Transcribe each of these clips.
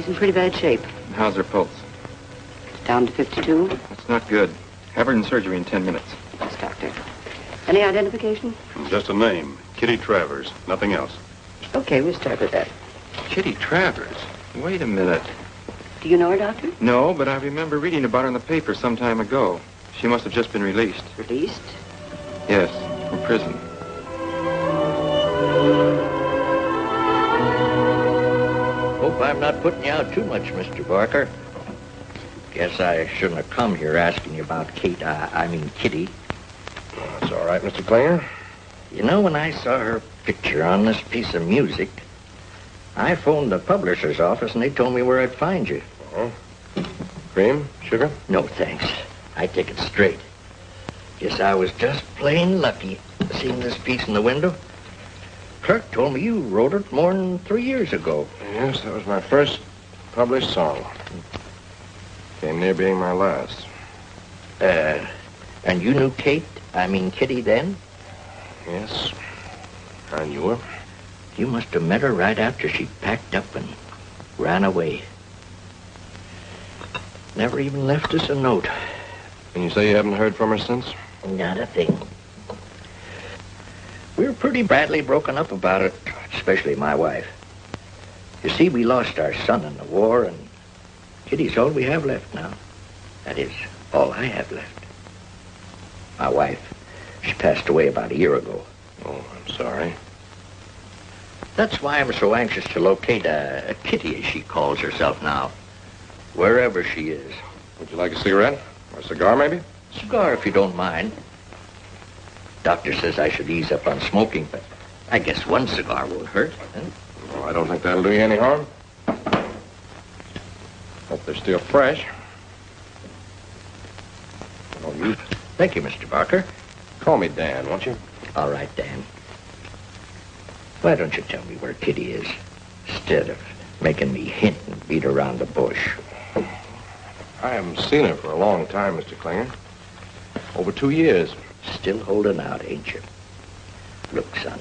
She's in pretty bad shape. How's her pulse? It's down to 52. That's not good. Have her in surgery in 10 minutes. Yes, doctor. Any identification? Just a name. Kitty Travers. Nothing else. Okay, we'll start with that. Kitty Travers? Wait a minute. Do you know her, doctor? No, but I remember reading about her in the paper some time ago. She must have just been released. Released? Yes, from prison. Hope I'm not putting you out too much, Mr. Barker. Guess I shouldn't have come here asking you about Kitty. That's all right, Mr. Klinger. You know, when I saw her picture on this piece of music, I phoned the publisher's office and they told me where I'd find you. Oh. Cream? Sugar? No, thanks. I take it straight. Guess I was just plain lucky seeing this piece in the window. Clerk told me you wrote it more than 3 years ago. Yes, that was my first published song. Came near being my last. And you knew Kitty then? Yes, I knew her. You must have met her right after she packed up and ran away. Never even left us a note. And you say you haven't heard from her since? Not a thing. We were pretty badly broken up about it, especially my wife. You see, we lost our son in the war, and Kitty's all we have left now. That is, all I have left. My wife, she passed away about a year ago. Oh, I'm sorry. That's why I'm so anxious to locate a Kitty, as she calls herself now, wherever she is. Would you like a cigarette? Or a cigar, maybe? Cigar, if you don't mind. Doctor says I should ease up on smoking, but I guess one cigar won't hurt. Huh? Well, I don't think that'll do you any harm. Hope they're still fresh. Oh, you... Thank you, Mr. Barker. Call me Dan, won't you? All right, Dan. Why don't you tell me where Kitty is, instead of making me hint and beat around the bush? I haven't seen her for a long time, Mr. Klinger. Over 2 years. Still holding out, ain't you? Look, son,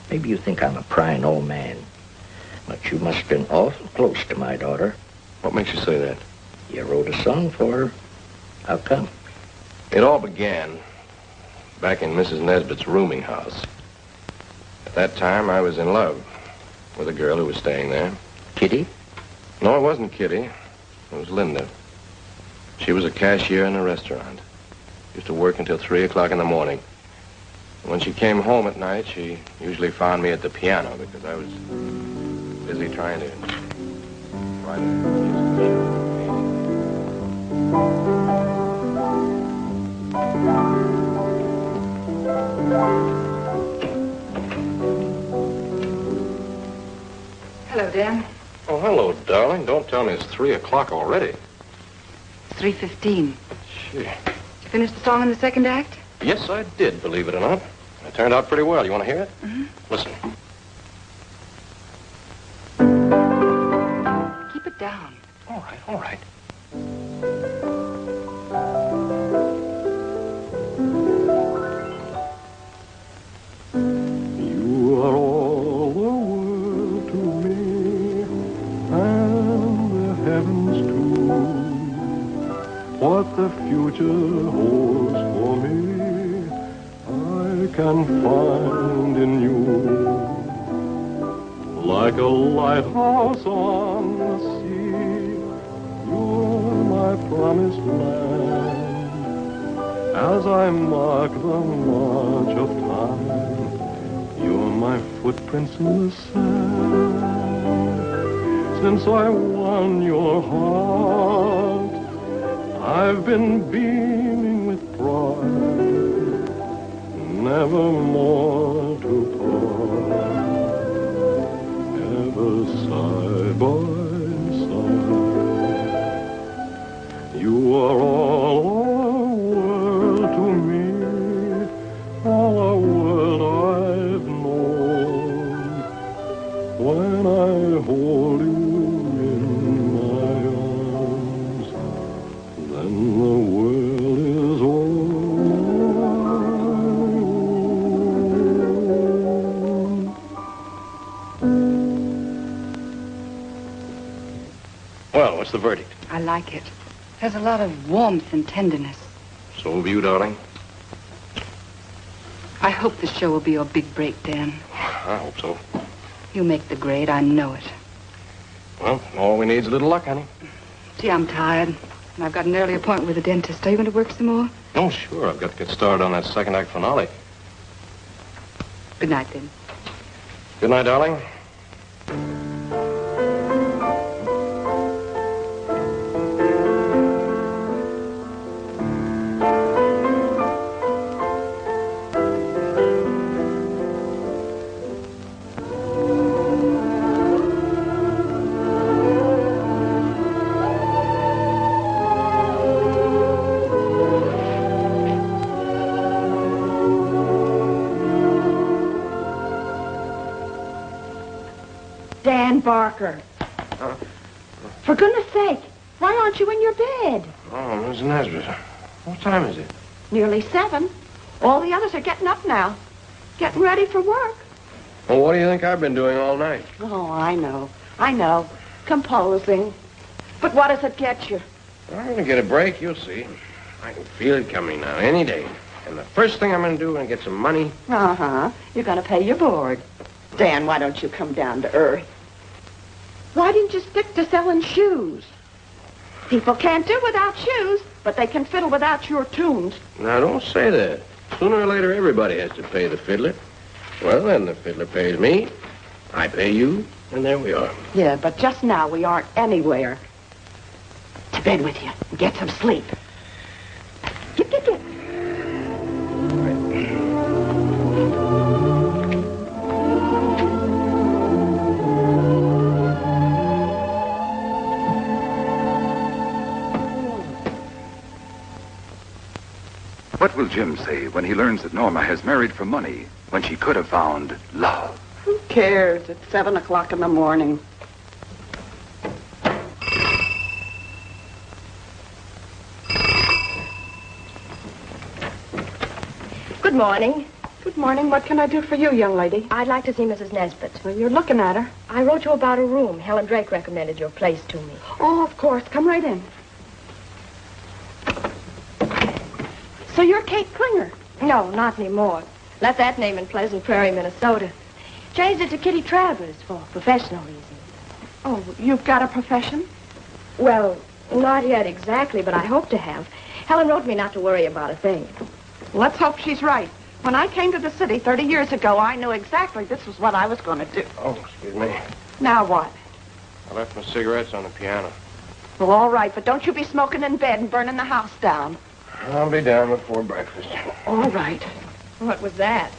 maybe you think I'm a prying old man, but you must have been awful close to my daughter. What makes you say that? You wrote a song for her. How come? It all began back in Mrs. Nesbitt's rooming house. At that time, I was in love with a girl who was staying there. Kitty? No, it wasn't Kitty. It was Linda. She was a cashier in a restaurant. Used to work until 3 o'clock in the morning. When she came home at night, she usually found me at the piano because I was busy trying to write Hello, Dan. Oh, hello, darling. Don't tell me it's 3 o'clock already. It's 3:15. Gee. Did you finish the song in the second act? Yes, I did, believe it or not. It turned out pretty well. You want to hear it? Mm-hmm. Listen. Keep it down. All right, all right. You are all the world to me, and the heavens too. What the future holds for me, I can find in you. Like a lighthouse on the sea, you're my promised land. As I mark the march of time, you're my footprints in the sand. Since I won your heart, I've been beaming with pride, never more to part, ever side by side. You are all a world to me, all a world I've known. When I hold you in my arms, then the world is all my own. what's the verdict? I like it. Has a lot of warmth and tenderness. So have you, darling. I hope the show will be your big break, Dan. I hope so. You make the grade, I know it. Well, all we need is a little luck, honey. Gee, I'm tired. And I've got an early appointment with the dentist. Are you going to work some more? Oh, sure. I've got to get started on that second act finale. Good night, then. Good night, darling. Dan Barker. For goodness sake, why aren't you in your bed? Oh, Miss Nesbitt. What time is it? Nearly 7. All the others are getting up now. Getting ready for work. Well, what do you think I've been doing all night? Oh, I know. Composing. But what does it get you? I'm going to get a break, you'll see. I can feel it coming now, any day. And the first thing I'm going to do is get some money. Uh-huh. You're going to pay your board. Dan, why don't you come down to earth? Why didn't you stick to selling shoes? People can't do without shoes, but they can fiddle without your tunes. Now, don't say that. Sooner or later, everybody has to pay the fiddler. Well, then the fiddler pays me, I pay you, and there we are. Yeah, but just now we aren't anywhere. To bed with you and get some sleep. Get. What will Jim say when he learns that Norma has married for money when she could have found love? Who cares? It's 7 o'clock in the morning. Good morning. Good morning. What can I do for you, young lady? I'd like to see Mrs. Nesbitt. Well, you're looking at her. I wrote you about a room. Helen Drake recommended your place to me. Oh, of course. Come right in. So you're Kate Klinger? No, not anymore. Left that name in Pleasant Prairie, Minnesota. Changed it to Kitty Travers for professional reasons. Oh, you've got a profession? Well, not yet exactly, but I hope to have. Helen wrote me not to worry about a thing. Let's hope she's right. When I came to the city 30 years ago, I knew exactly this was what I was going to do. Oh, excuse me. Now what? I left my cigarettes on the piano. Well, all right, but don't you be smoking in bed and burning the house down. I'll be down before breakfast. All right. What was that?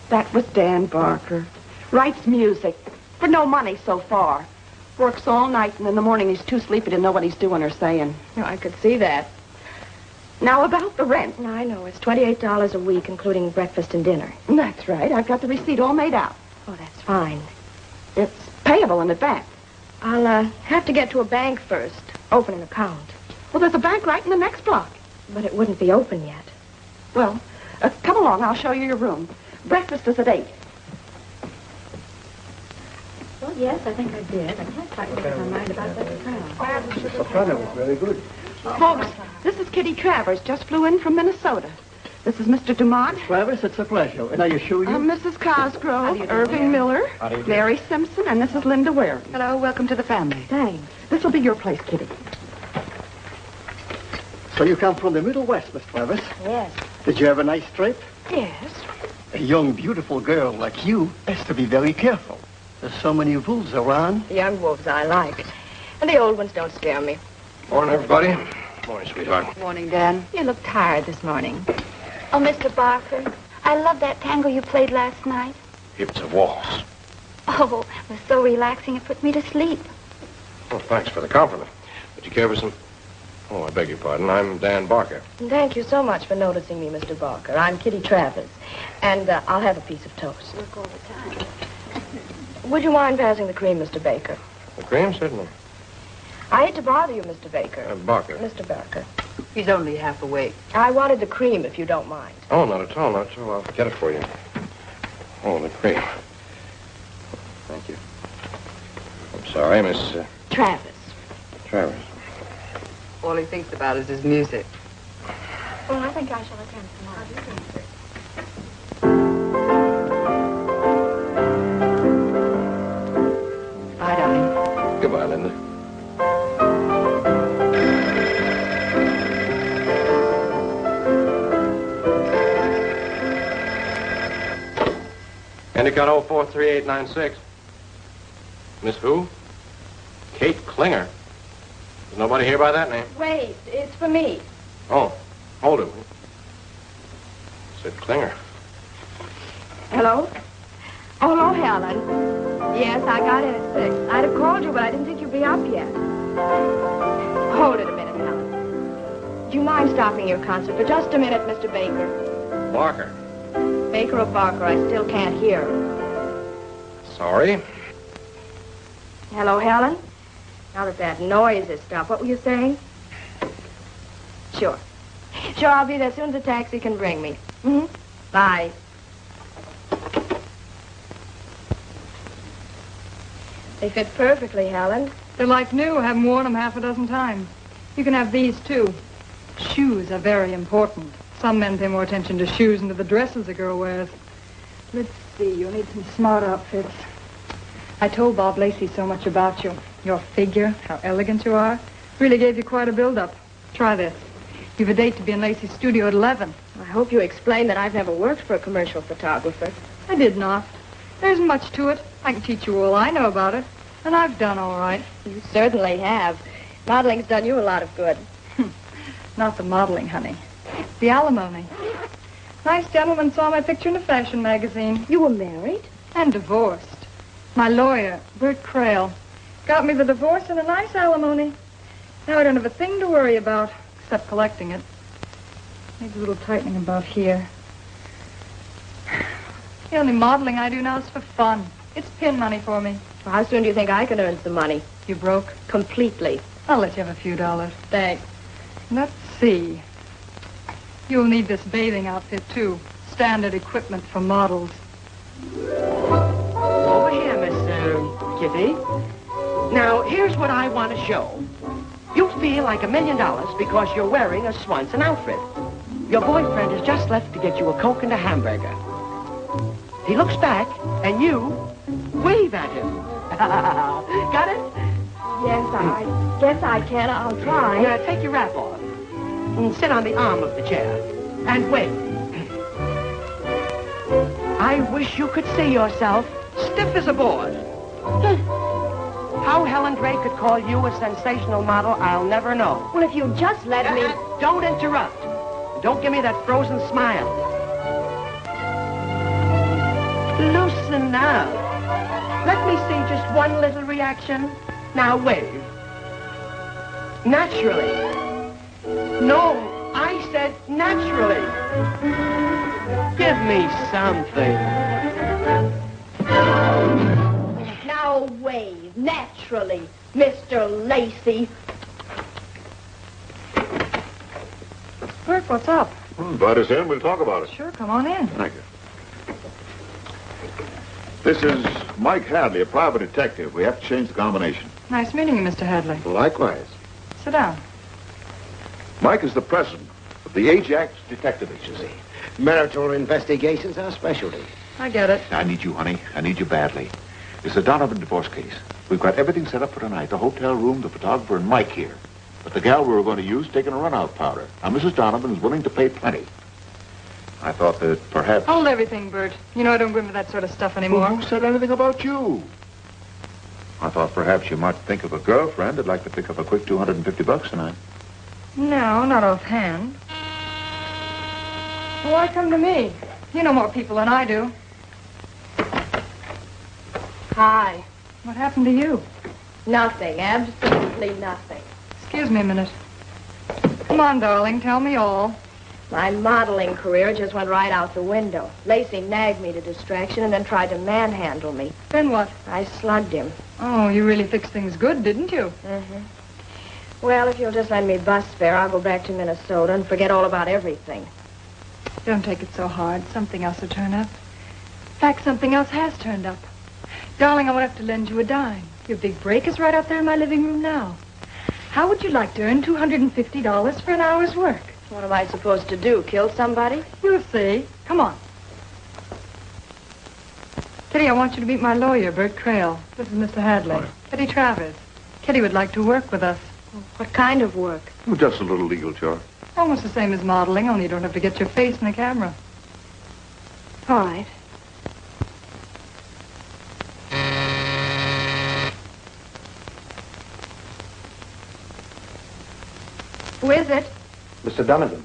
That was Dan Barker. Writes music. For no money so far. Works all night, and in the morning he's too sleepy to know what he's doing or saying. No, I could see that. Now, about the rent. I know. It's $28 a week, including breakfast and dinner. That's right. I've got the receipt all made out. Oh, that's fine. It's payable in advance. I'll have to get to a bank first. Open an account. Well, there's a bank right in the next block. But it wouldn't be open yet. Well, come along. I'll show you your room. Breakfast is at 8. Well, yes, I think I did. I can't quite make up my mind about that Soprano was very good. Folks, this is Kitty Travers. Just flew in from Minnesota. This is Mr. Dumont. Travers, it's a pleasure. And are you sure you... Mrs. Cosgrove, Irving Miller, Mary Simpson, and this is Linda Ware. Hello, welcome to the family. Thanks. This will be your place, Kitty. So you come from the Middle West, Miss Travers. Yes. Did you have a nice trip? Yes. A young, beautiful girl like you has to be very careful. There's so many wolves around. The young wolves I like. And the old ones don't scare me. Morning, everybody. Morning, sweetheart. Good morning, Dan. You look tired this morning. Oh, Mr. Barker, I love that tango you played last night. It's a waltz. Oh, it was so relaxing it put me to sleep. Well, thanks for the compliment. Would you care for some... Oh, I beg your pardon. I'm Dan Barker. Thank you so much for noticing me, Mr. Barker. I'm Kitty Travers. And I'll have a piece of toast. Work all the time. Would you mind passing the cream, Mr. Baker? The cream, certainly. I hate to bother you, Mr. Baker. Barker. Mr. Barker. He's only half awake. I wanted the cream, if you don't mind. Oh, not at all, not at all. I'll get it for you. Oh, the cream. Thank you. I'm sorry, Miss Travers. Travers. All he thinks about is his music. Well, I think I shall attend tomorrow. Bye, darling. Goodbye, Linda. Endicott 043896. Miss who? Kate Klinger. There's nobody here by that name. Wait, it's for me. Oh, hold it. Said Klinger. Hello? Oh, hello, Helen. Yes, I got in at 6. I'd have called you, but I didn't think you'd be up yet. Hold it a minute, Helen. Do you mind stopping your concert for just a minute, Mr. Baker? Barker. Baker or Barker, I still can't hear. Sorry. Hello, Helen? Now that that noise has stopped, what were you saying? Sure. Sure, I'll be there as soon as the taxi can bring me. Mm-hmm. Bye. They fit perfectly, Helen. They're like new. I haven't worn them half a dozen times. You can have these, too. Shoes are very important. Some men pay more attention to shoes than to the dresses a girl wears. Let's see, you'll need some smart outfits. I told Bob Lacey so much about you. Your figure, how elegant you are. Really gave you quite a build-up. Try this. You've a date to be in Lacey's studio at 11. I hope you explained that I've never worked for a commercial photographer. I did not. There isn't much to it. I can teach you all I know about it. And I've done all right. You certainly have. Modeling's done you a lot of good. Not the modeling, honey. The alimony. Nice gentleman saw my picture in a fashion magazine. You were married? And divorced. My lawyer, Bert Crail, got me the divorce and a nice alimony. Now I don't have a thing to worry about, except collecting it. Needs a little tightening about here. The only modeling I do now is for fun. It's pin money for me. Well, how soon do you think I can earn some money? You broke? Completely. I'll let you have a few dollars. Thanks. Let's see. You'll need this bathing outfit, too. Standard equipment for models. Over here, Miss Kitty. Now, here's what I want to show. You feel like $1 million because you're wearing a Swanson outfit. Your boyfriend has just left to get you a Coke and a hamburger. He looks back, and you wave at him. Got it? Yes, I guess I can. I'll try. Now, take your wrap off. And sit on the arm of the chair. And wait. I wish you could see yourself stiff as a board. How Helen Gray could call you a sensational model, I'll never know. Well, if you just let me... Don't interrupt. Don't give me that frozen smile. Loosen up. Let me see just one little reaction. Now wave. Naturally. No, I said naturally. Give me something. Now wave, naturally, Mr. Lacey. Bert, what's up? Invite us in. We'll talk about it. Sure, come on in. Thank you. This is Mike Hadley, a private detective. We have to change the combination. Nice meeting you, Mr. Hadley. Likewise. Sit down. Mike is the president of the Ajax Detective Agency. Marital investigations are specialty. I get it. I need you, honey. I need you badly. It's a Donovan divorce case. We've got everything set up for tonight. The hotel room, the photographer, and Mike here. But the gal we were going to use taking a run-out powder. Now, Mrs. Donovan is willing to pay plenty. I thought that perhaps... Hold everything, Bert. You know I don't go in for that sort of stuff anymore. Well, who said anything about you? I thought perhaps you might think of a girlfriend that'd like to pick up a quick $250 tonight. No, not offhand. Well, why come to me? You know more people than I do. Hi. What happened to you? Nothing, absolutely nothing. Excuse me a minute. Come on, darling, tell me all. My modeling career just went right out the window. Lacey nagged me to distraction and then tried to manhandle me. Then what? I slugged him. Oh, you really fixed things good, didn't you? Mm-hmm. Well, if you'll just lend me bus fare, I'll go back to Minnesota and forget all about everything. Don't take it so hard. Something else will turn up. In fact, something else has turned up. Darling, I won't have to lend you a dime. Your big break is right out there in my living room now. How would you like to earn $250 for an hour's work? What am I supposed to do, kill somebody? You'll see. Come on. Kitty, I want you to meet my lawyer, Bert Crail. This is Mr. Hadley. Kitty Travers. Kitty would like to work with us. What kind of work? Oh, just a little legal chore. Almost the same as modeling, only you don't have to get your face in the camera. All right. Who is it? Mr. Donovan.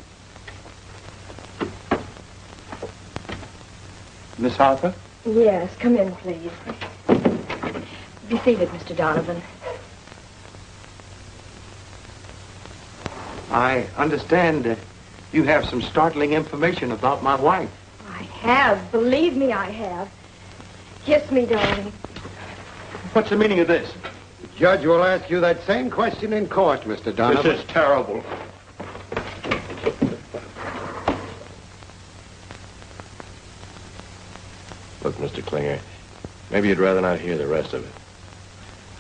Miss Harper? Yes, come in, please. Be seated, Mr. Donovan. I understand you have some startling information about my wife. I have. Believe me, I have. Kiss me, darling. What's the meaning of this? The judge will ask you that same question in court, Mr. Donovan. This is terrible. Look, Mr. Klinger, maybe you'd rather not hear the rest of it.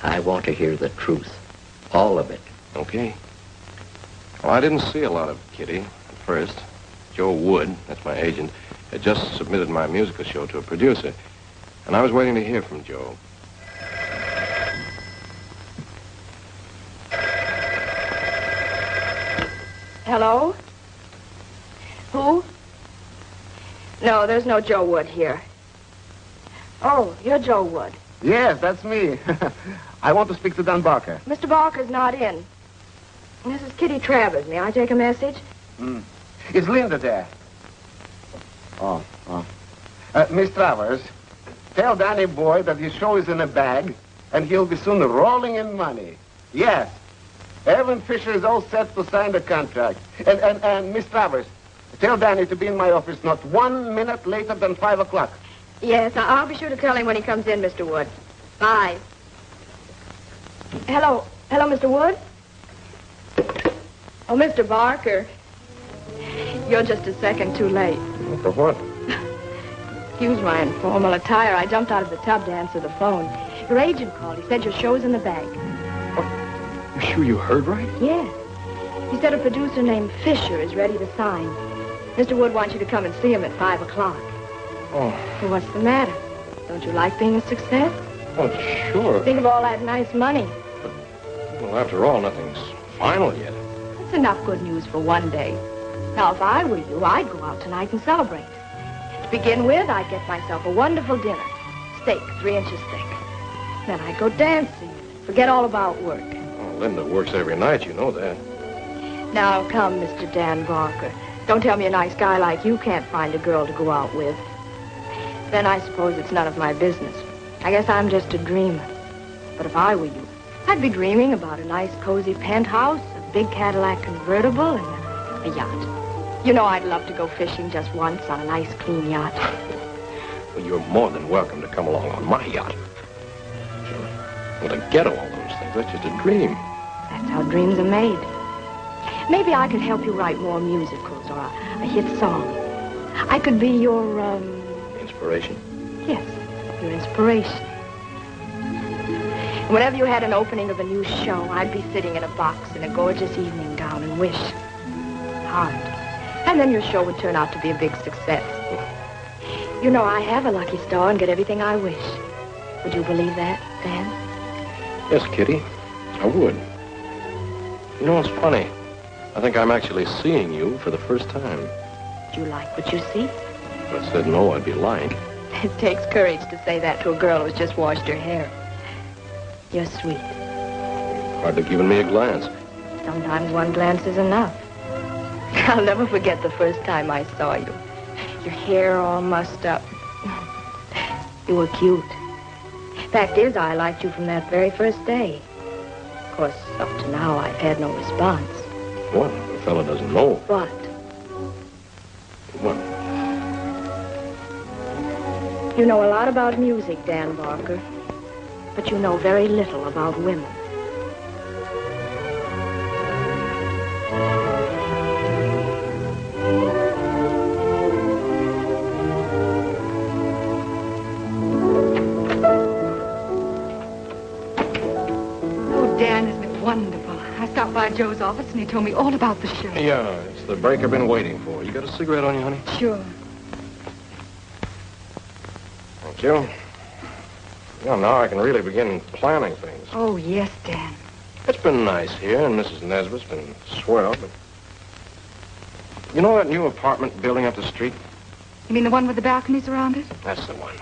I want to hear the truth. All of it. Okay. Well, I didn't see a lot of Kitty at first. Joe Wood, that's my agent, had just submitted my musical show to a producer, and I was waiting to hear from Joe. Hello? Who? No, there's no Joe Wood here. Oh, you're Joe Wood. Yes, that's me. I want to speak to Don Barker. Mr. Barker's not in. This is Kitty Travers. May I take a message? Is Linda there? Oh. Miss Travers, tell Danny Boy that his show is in a bag, and he'll be soon rolling in money. Yes. Evan Fisher is all set to sign the contract. And Miss Travers, tell Danny to be in my office not 1 minute later than 5 o'clock. Yes, I'll be sure to tell him when he comes in, Mr. Wood. Bye. Hello, Mr. Wood? Oh, Mr. Barker. You're just a second too late. For what? Excuse my informal attire. I jumped out of the tub to answer the phone. Your agent called. He said your show's in the bag. You sure you heard right? Yes. He said a producer named Fisher is ready to sign. Mr. Wood wants you to come and see him at 5 o'clock. Oh. Well, what's the matter? Don't you like being a success? Oh, sure. Think of all that nice money. Well, after all, nothing's final yet. That's enough good news for one day. Now, if I were you, I'd go out tonight and celebrate. To begin with, I'd get myself a wonderful dinner. Steak, 3 inches thick. Then I'd go dancing. Forget all about work. Oh, Linda works every night, you know that. Now, come, Mr. Dan Barker. Don't tell me a nice guy like you can't find a girl to go out with. Then I suppose it's none of my business. I guess I'm just a dreamer. But if I were you, I'd be dreaming about a nice, cozy penthouse, a big Cadillac convertible, and a yacht. You know I'd love to go fishing just once on a nice, clean yacht. Well, you're more than welcome to come along on my yacht. Well, to get all those things, that's just a dream. That's how dreams are made. Maybe I could help you write more musicals or a hit song. I could be your, Inspiration? Yes, your inspiration. Whenever you had an opening of a new show, I'd be sitting in a box in a gorgeous evening gown and wish hard. And then your show would turn out to be a big success. You know, I have a lucky star and get everything I wish. Would you believe that, Dan? Yes, Kitty, I would. You know, it's funny. I think I'm actually seeing you for the first time. Do you like what you see? If I said no, I'd be lying. It takes courage to say that to a girl who's just washed her hair. You're sweet. Hardly given me a glance. Sometimes one glance is enough. I'll never forget the first time I saw you. Your hair all mussed up. You were cute. Fact is, I liked you from that very first day. Of course, up to now, I've had no response. What? The fella doesn't know. What? What? You know a lot about music, Dan Barker, but you know very little about women. Oh, Dan, isn't it wonderful? I stopped by Joe's office and he told me all about the show. Yeah, it's the break I've been waiting for. You got a cigarette on you, honey? Sure. Thank you. Well, now I can really begin planning things. Oh, yes, Dan. It's been nice here, and Mrs. Nesbitt's been swell, but... You know that new apartment building up the street? You mean the one with the balconies around it? That's the one.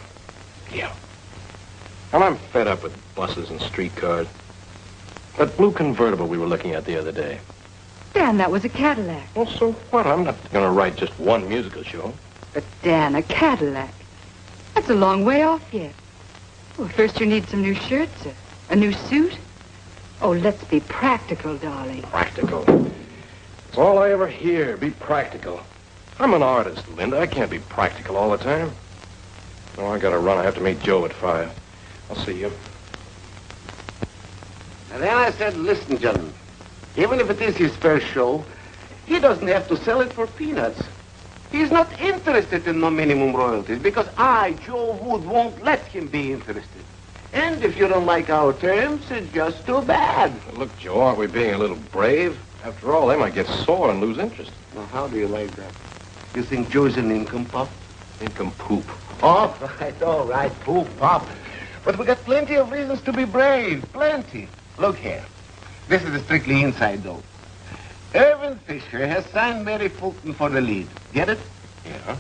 Yeah. Well, I'm fed up with buses and streetcars. That blue convertible we were looking at the other day. Dan, that was a Cadillac. Well, so what? I'm not going to write just one musical show. But, Dan, a Cadillac. That's a long way off yet. Well, first you need some new shirts, a new suit. Oh, let's be practical, darling. Practical. It's all I ever hear. Be practical. I'm an artist, Linda. I can't be practical all the time. Oh, I got to run. I have to meet Joe at 5. I'll see you. And then I said, listen, gentlemen, even if it is his first show, he doesn't have to sell it for peanuts. He's not interested in no minimum royalties because I, Joe Wood, won't let him be interested. And if you don't like our terms, it's just too bad. Look, Joe, aren't we being a little brave? After all, they might get sore and lose interest. Now, how do you like that? You think Joe's an income pop? Income poop. All right, poop pop. But we got plenty of reasons to be brave. Plenty. Look here. This is a strictly inside dope. Irvin Fisher has signed Mary Fulton for the lead. Get it? Yeah.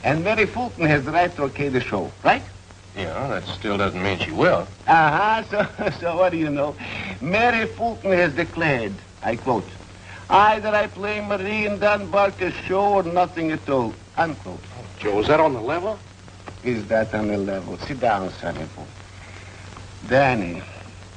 And Mary Fulton has the right to okay the show, right? Yeah, that still doesn't mean she will. So what do you know? Mary Fulton has declared, I quote, either I play Marie and Don Barker's show or nothing at all, unquote. Oh, Joe, is that on the level? Is that on the level? Sit down, sonny boy. Danny,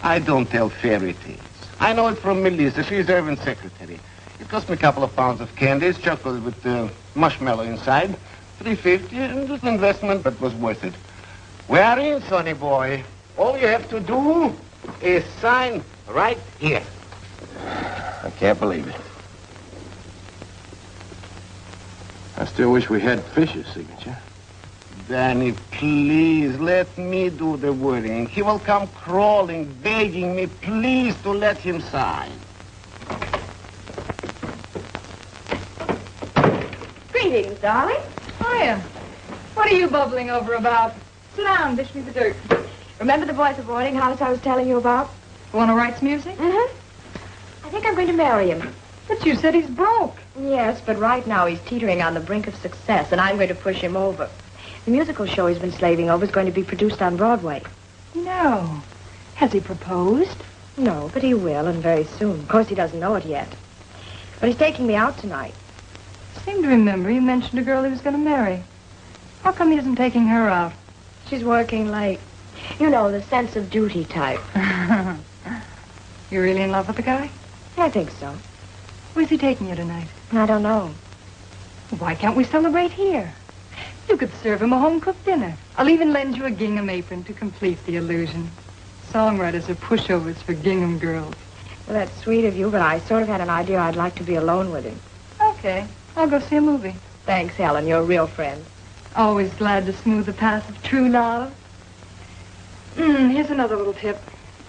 I don't tell fairy tales. I know it from Melissa. She's Irvin's secretary. It cost me a couple of pounds of candies, chocolate with marshmallow inside. $3.50, and it's an investment, but was worth it. We're in, sonny boy. All you have to do is sign right here. I can't believe it. I still wish we had Fisher's signature. Danny, please, let me do the worrying. He will come crawling, begging me, please, to let him sign. Greetings, darling. Hiya. What are you bubbling over about? Sit down, dish me the dirt. Remember the boys at boarding house I was telling you about? The one who writes music? Mm-hmm. I think I'm going to marry him. But you said he's broke. Yes, but right now he's teetering on the brink of success, and I'm going to push him over. The musical show he's been slaving over is going to be produced on Broadway. No. Has he proposed? No, but he will, and very soon. Of course, he doesn't know it yet. But he's taking me out tonight. I seem to remember you mentioned a girl he was going to marry. How come he isn't taking her out? She's working late. You know, the sense of duty type. You're really in love with the guy? I think so. Where's he taking you tonight? I don't know. Why can't we celebrate here? You could serve him a home-cooked dinner. I'll even lend you a gingham apron to complete the illusion. Songwriters are pushovers for gingham girls. Well, that's sweet of you, but I sort of had an idea I'd like to be alone with him. Okay. I'll go see a movie. Thanks, Helen. You're a real friend. Always glad to smooth the path of true love. Here's another little tip.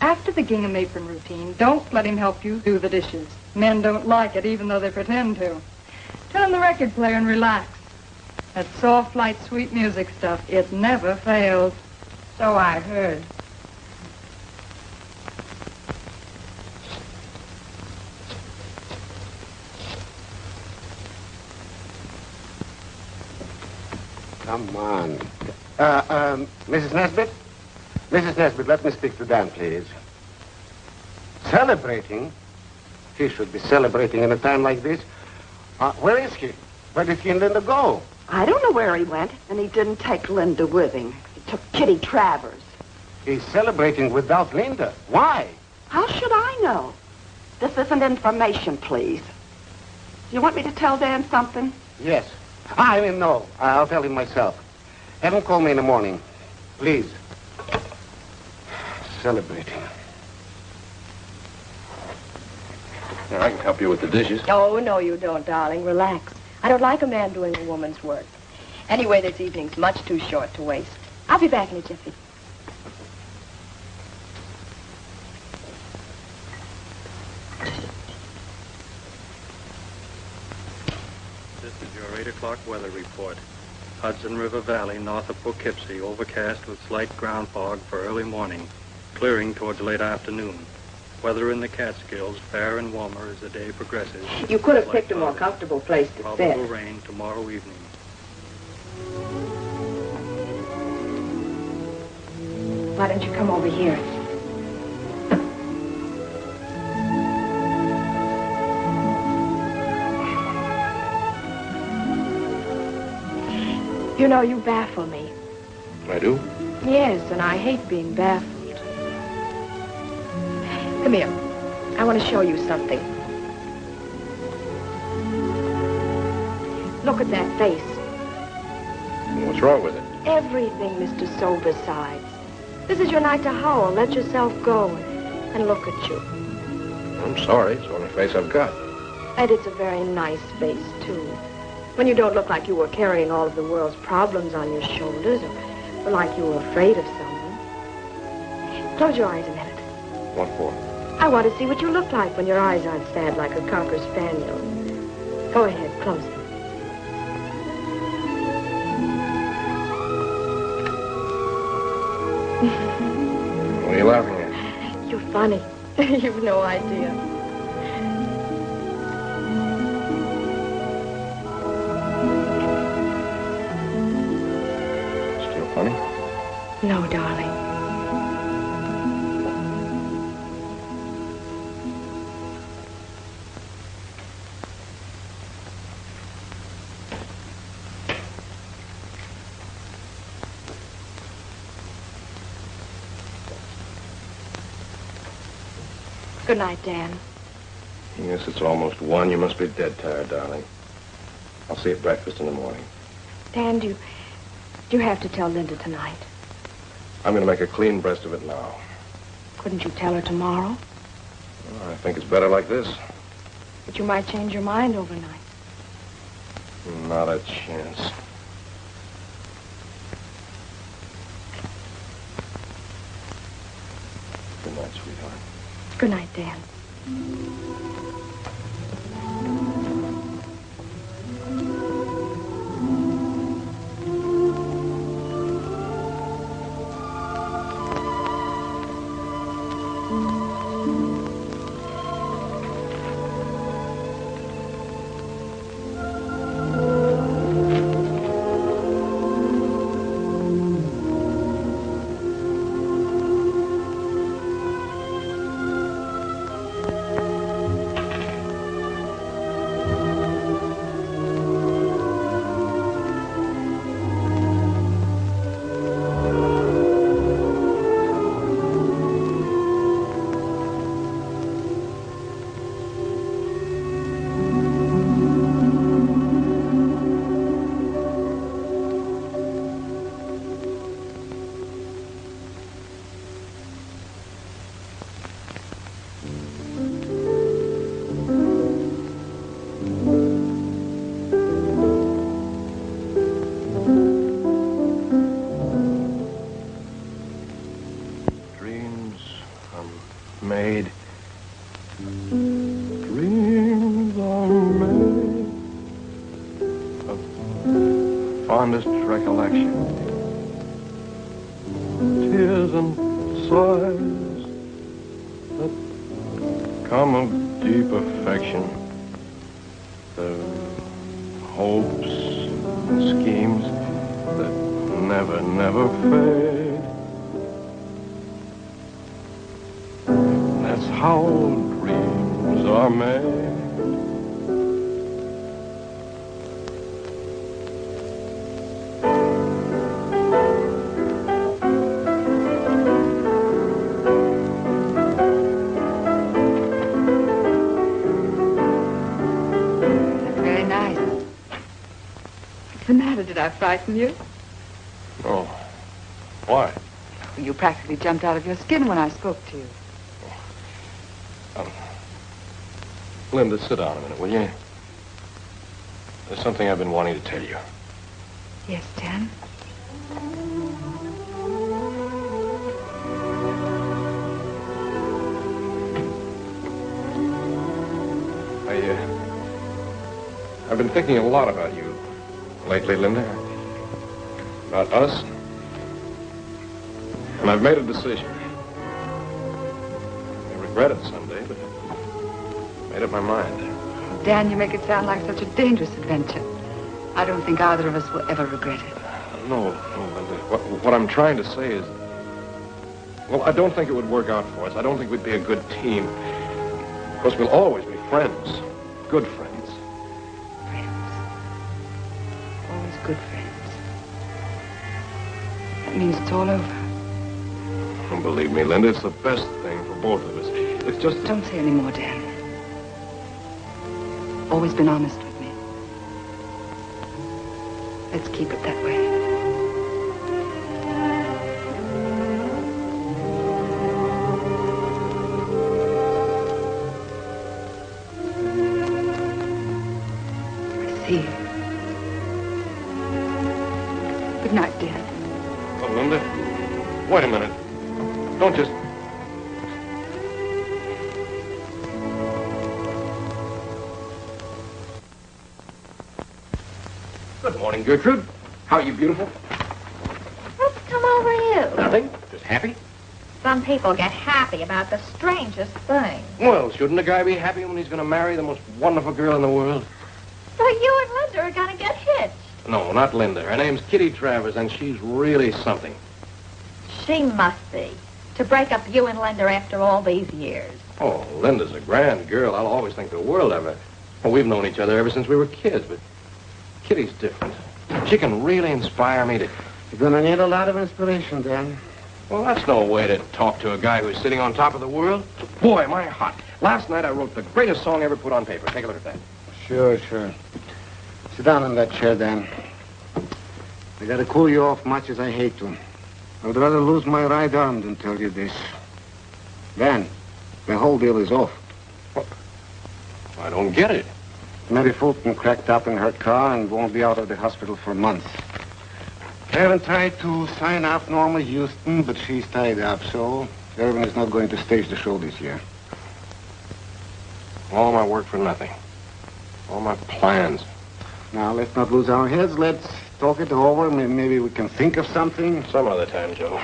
After the gingham apron routine, don't let him help you do the dishes. Men don't like it, even though they pretend to. Turn on the record player and relax. That soft, light, sweet music stuff, it never fails. So I heard. Come on. Mrs. Nesbitt? Mrs. Nesbitt, let me speak to Dan, please. Celebrating? He should be celebrating in a time like this. Where is he? Where did he and Linda go? I don't know where he went, and he didn't take Linda with him. He took Kitty Travers. He's celebrating without Linda. Why? How should I know? This isn't information, please. Do you want me to tell Dan something? Yes. I mean, no. I'll tell him myself. Have him call me in the morning. Please. Celebrating. Here, I can help you with the dishes. Oh, no, you don't, darling. Relax. I don't like a man doing a woman's work. Anyway, this evening's much too short to waste. I'll be back in a jiffy. This is your 8 o'clock weather report. Hudson River Valley, north of Poughkeepsie, overcast with slight ground fog for early morning, clearing towards late afternoon. Weather in the Catskills, fair and warmer as the day progresses. You could have picked a more comfortable place to sit. Probable rain tomorrow evening. Why don't you come over here? You know, you baffle me. I do? Yes, and I hate being baffled. Come here. I want to show you something. Look at that face. What's wrong with it? Everything, Mr. Sobersides. This is your night to howl. Let yourself go and look at you. I'm sorry. It's the only face I've got. And it's a very nice face, too. When you don't look like you were carrying all of the world's problems on your shoulders or like you were afraid of someone. Close your eyes a minute. What for? I want to see what you look like when your eyes aren't sad like a Cocker Spaniel. Go ahead, close them. What are you laughing at? You're funny. You've no idea. Still funny? No, darling. Good night, Dan. Yes, it's almost 1. You must be dead tired, darling. I'll see you at breakfast in the morning. Dan, do you have to tell Linda tonight? I'm going to make a clean breast of it now. Couldn't you tell her tomorrow? Well, I think it's better like this. But you might change your mind overnight. Not a chance. Good night, sweetheart. Good night, Dan. Made. Dreams are made of fondest recollection. Tears and sighs that come of deep affection. The hopes and schemes that never, never fade. That's how dreams are made. That's very nice. What's the matter? Did I frighten you? Oh. Why? You practically jumped out of your skin when I spoke to you. Linda, sit down a minute, will you? There's something I've been wanting to tell you. Yes, Dan? I've I've been thinking a lot about you lately, Linda. About us. And I've made a decision. I regret it someday, but I've made up my mind. Dan, you make it sound like such a dangerous adventure. I don't think either of us will ever regret it. No, Linda. What I'm trying to say is, well, I don't think it would work out for us. I don't think we'd be a good team. Of course, we'll always be friends. Good friends. Always good friends. That means it's all over. And believe me, Linda, it's the best thing for both of us. It's just... Don't say any more, Dan. Always been honest with me. Let's keep it that way. I see you. Good night, Dan. Oh, Linda, wait a minute. Don't just... Good morning, Gertrude. How are you, beautiful? What's come over you? Nothing. Just happy. Some people get happy about the strangest thing. Well, shouldn't a guy be happy when he's going to marry the most wonderful girl in the world? So you and Linda are going to get hitched. No, not Linda. Her name's Kitty Travers, and she's really something. She must be. To break up you and Linda after all these years. Oh, Linda's a grand girl. I'll always think the world of her. Well, we've known each other ever since we were kids, but Kitty's different. She can really inspire me to... You're gonna need a lot of inspiration, Dan. Well, that's no way to talk to a guy who's sitting on top of the world. Boy, am I hot. Last night I wrote the greatest song ever put on paper. Take a look at that. Sure. Sit down in that chair, Dan. I gotta cool you off much as I hate to. I would rather lose my right arm than tell you this. Dan, the whole deal is off. What? I don't get it. Mary Fulton cracked up in her car and won't be out of the hospital for months. I haven't tried to sign up Norma Houston, but she's tied up, so Irvin is not going to stage the show this year. All my work for nothing. All my plans. Now, let's not lose our heads. Let's talk it over. Maybe we can think of something. Some other time, Joe.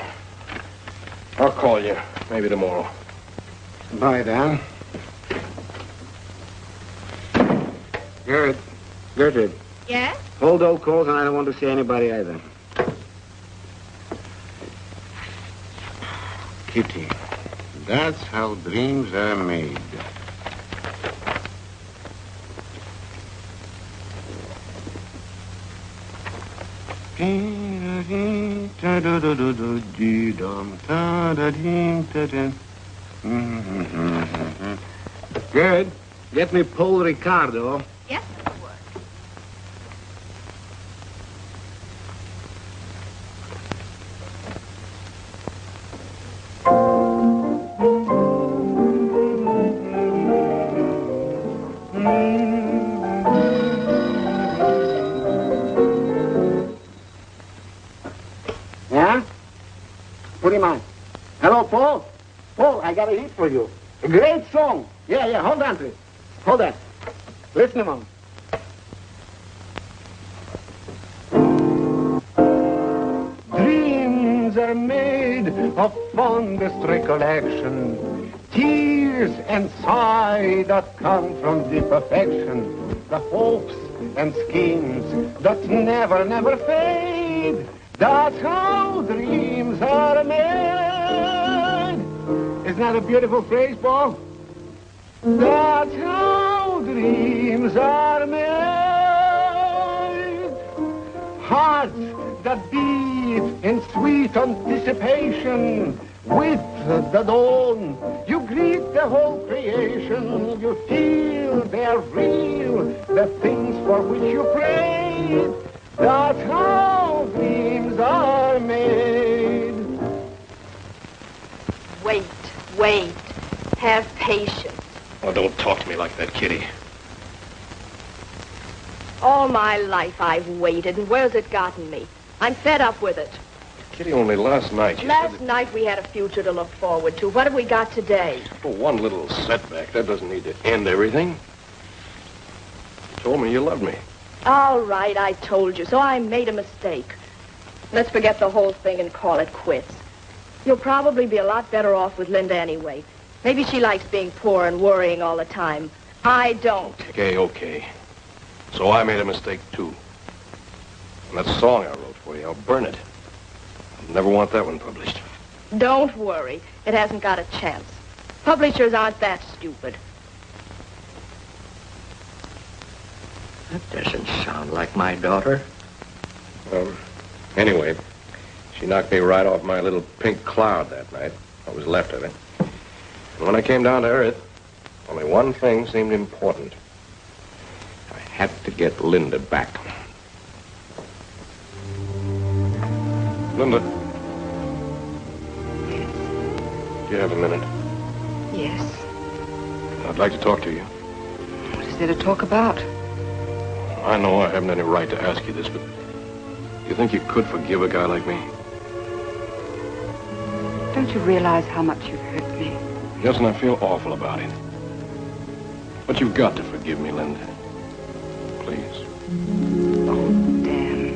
I'll call you. Maybe tomorrow. Bye, Dan. Gertrude. Yes? Hold all calls, and I don't want to see anybody either. Kitty, that's how dreams are made. Good. Get me Paul Ricardo. Yes, it would. Yeah? Put him on. Hello, Paul? Paul, I got a hit for you. A great song. Yeah, hold on to it. Hold on. Listen a moment. Dreams are made of fondest recollection, tears and sighs that come from deep affection, the hopes and schemes that never fade. That's how dreams are made. Isn't that a beautiful phrase, Paul? That's how dreams are made. Hearts that beat in sweet anticipation. With the dawn, you greet the whole creation. You feel they're real, the things for which you prayed. That's how dreams are made. Wait. Have patience. Oh, don't talk to me like that, Kitty. All my life I've waited, and where's it gotten me? I'm fed up with it. Kitty, only last night she Last said that... night we had a future to look forward to. What have we got today? Oh, one little setback. That doesn't need to end everything. told me you loved me. All right, I told you, so I made a mistake. Let's forget the whole thing and call it quits. You'll probably be a lot better off with Linda anyway. Maybe she likes being poor and worrying all the time. I don't. Okay. So I made a mistake, too. And that song I wrote for you, I'll burn it. I'll never want that one published. Don't worry. It hasn't got a chance. Publishers aren't that stupid. That doesn't sound like my daughter. Anyway, she knocked me right off my little pink cloud that night. What was left of it. And when I came down to earth, only one thing seemed important. I had to get Linda back. Linda. Do you have a minute? Yes. I'd like to talk to you. What is there to talk about? I know I haven't any right to ask you this, but do you think you could forgive a guy like me? Don't you realize how much you've hurt me? Yes, and I feel awful about it. But you've got to forgive me, Linda. Please. Oh, Dan.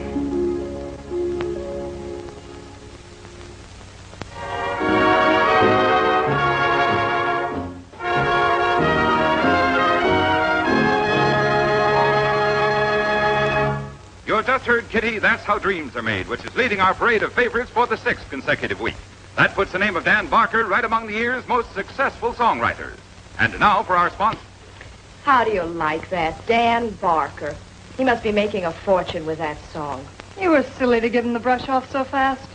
You just heard Kitty, That's How Dreams Are Made, which is leading our parade of favorites for the 6th consecutive week. That puts the name of Dan Barker right among the year's most successful songwriters. And now for our sponsor. How do you like that? Dan Barker. He must be making a fortune with that song. You were silly to give him the brush off so fast.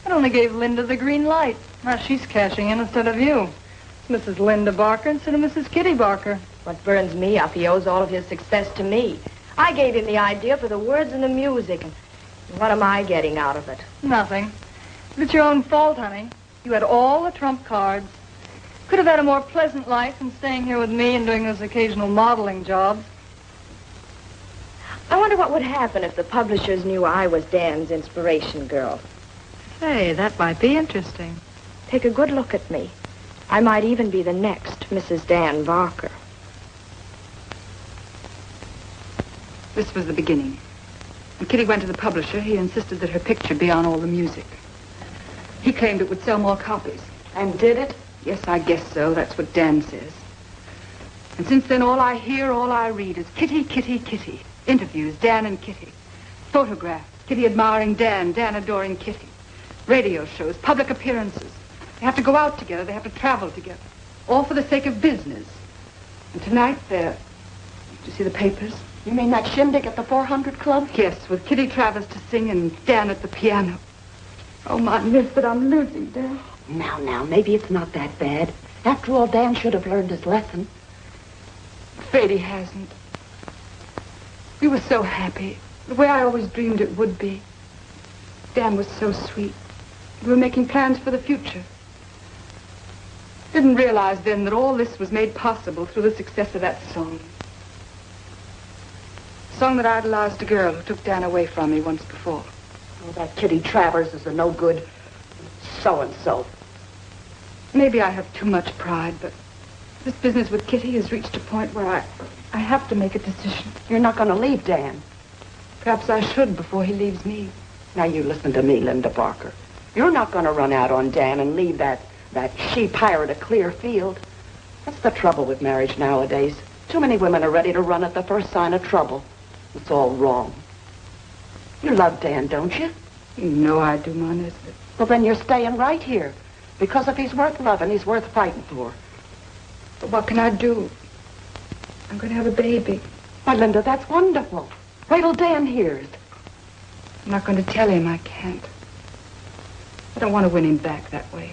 It only gave Linda the green light. Now she's cashing in instead of you. It's Mrs. Linda Barker instead of Mrs. Kitty Barker. What burns me up, he owes all of his success to me. I gave him the idea for the words and the music. And what am I getting out of it? Nothing. But it's your own fault, honey. You had all the trump cards. Could have had a more pleasant life than staying here with me and doing those occasional modeling jobs. I wonder what would happen if the publishers knew I was Dan's inspiration girl. Say, that might be interesting. Take a good look at me. I might even be the next Mrs. Dan Barker. This was the beginning. When Kitty went to the publisher, he insisted that her picture be on all the music. He claimed it would sell more copies. And did it? Yes, I guess so. That's what Dan says. And since then, all I hear, all I read is Kitty, Kitty, Kitty. Interviews, Dan and Kitty. Photographs, Kitty admiring Dan, Dan adoring Kitty. Radio shows, public appearances. They have to go out together. They have to travel together. All for the sake of business. And tonight, did you see the papers? You mean that shindig at the 400 Club? Yes, with Kitty Travers to sing and Dan at the piano. Oh, my miss, but I'm losing, Dan. Now, maybe it's not that bad. After all, Dan should have learned his lesson. Afraid he hasn't. We were so happy, the way I always dreamed it would be. Dan was so sweet. We were making plans for the future. Didn't realize then that all this was made possible through the success of that song. A song that idolized a girl who took Dan away from me once before. Oh, that Kitty Travers is a no good so-and-so. Maybe I have too much pride, but this business with Kitty has reached a point where I have to make a decision. You're not going to leave Dan. Perhaps I should before he leaves me. Now, you listen to me, Linda Barker. You're not going to run out on Dan and leave that she-pirate a clear field. That's the trouble with marriage nowadays. Too many women are ready to run at the first sign of trouble. It's all wrong. You love Dan, don't you? You know I do, Ma Nesbitt. Well, then you're staying right here. Because if he's worth loving, he's worth fighting for. But what can I do? I'm going to have a baby. Why, Linda, that's wonderful. Wait till Dan hears. I'm not going to tell him I can't. I don't want to win him back that way.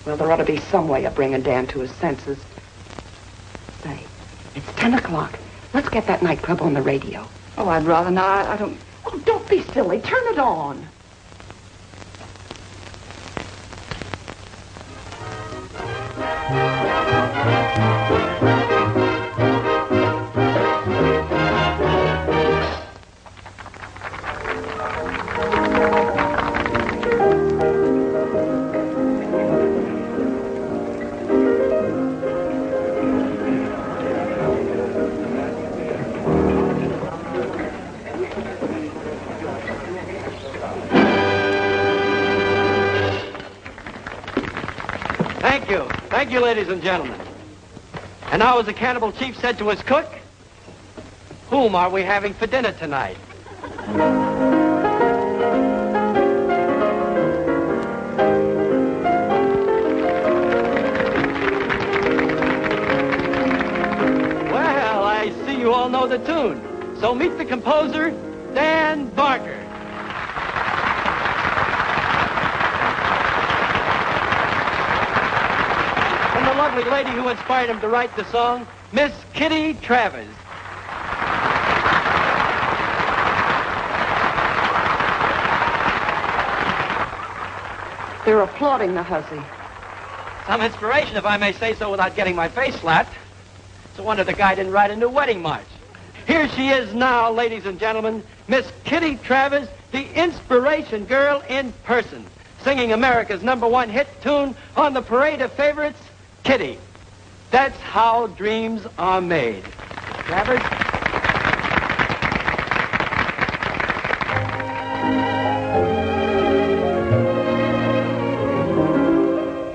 Well, there ought to be some way of bringing Dan to his senses. Say, it's 10 o'clock. Let's get that nightclub on the radio. Oh, I'd rather not. I don't... Oh, don't be silly. Turn it on. Thank you. Thank you, ladies and gentlemen. And now, as the cannibal chief said to his cook, whom are we having for dinner tonight? Well, I see you all know the tune. So meet the composer, Dan Barker. And the lovely lady who inspired him to write the song, Miss Kitty Travers. They're applauding the hussy. Some inspiration, if I may say so without getting my face slapped. It's a wonder the guy didn't write a new wedding march. Here she is now, ladies and gentlemen, Miss Kitty Travers, the inspiration girl in person, singing America's #1 hit tune on the parade of favorites, Kitty. That's how dreams are made. Travers?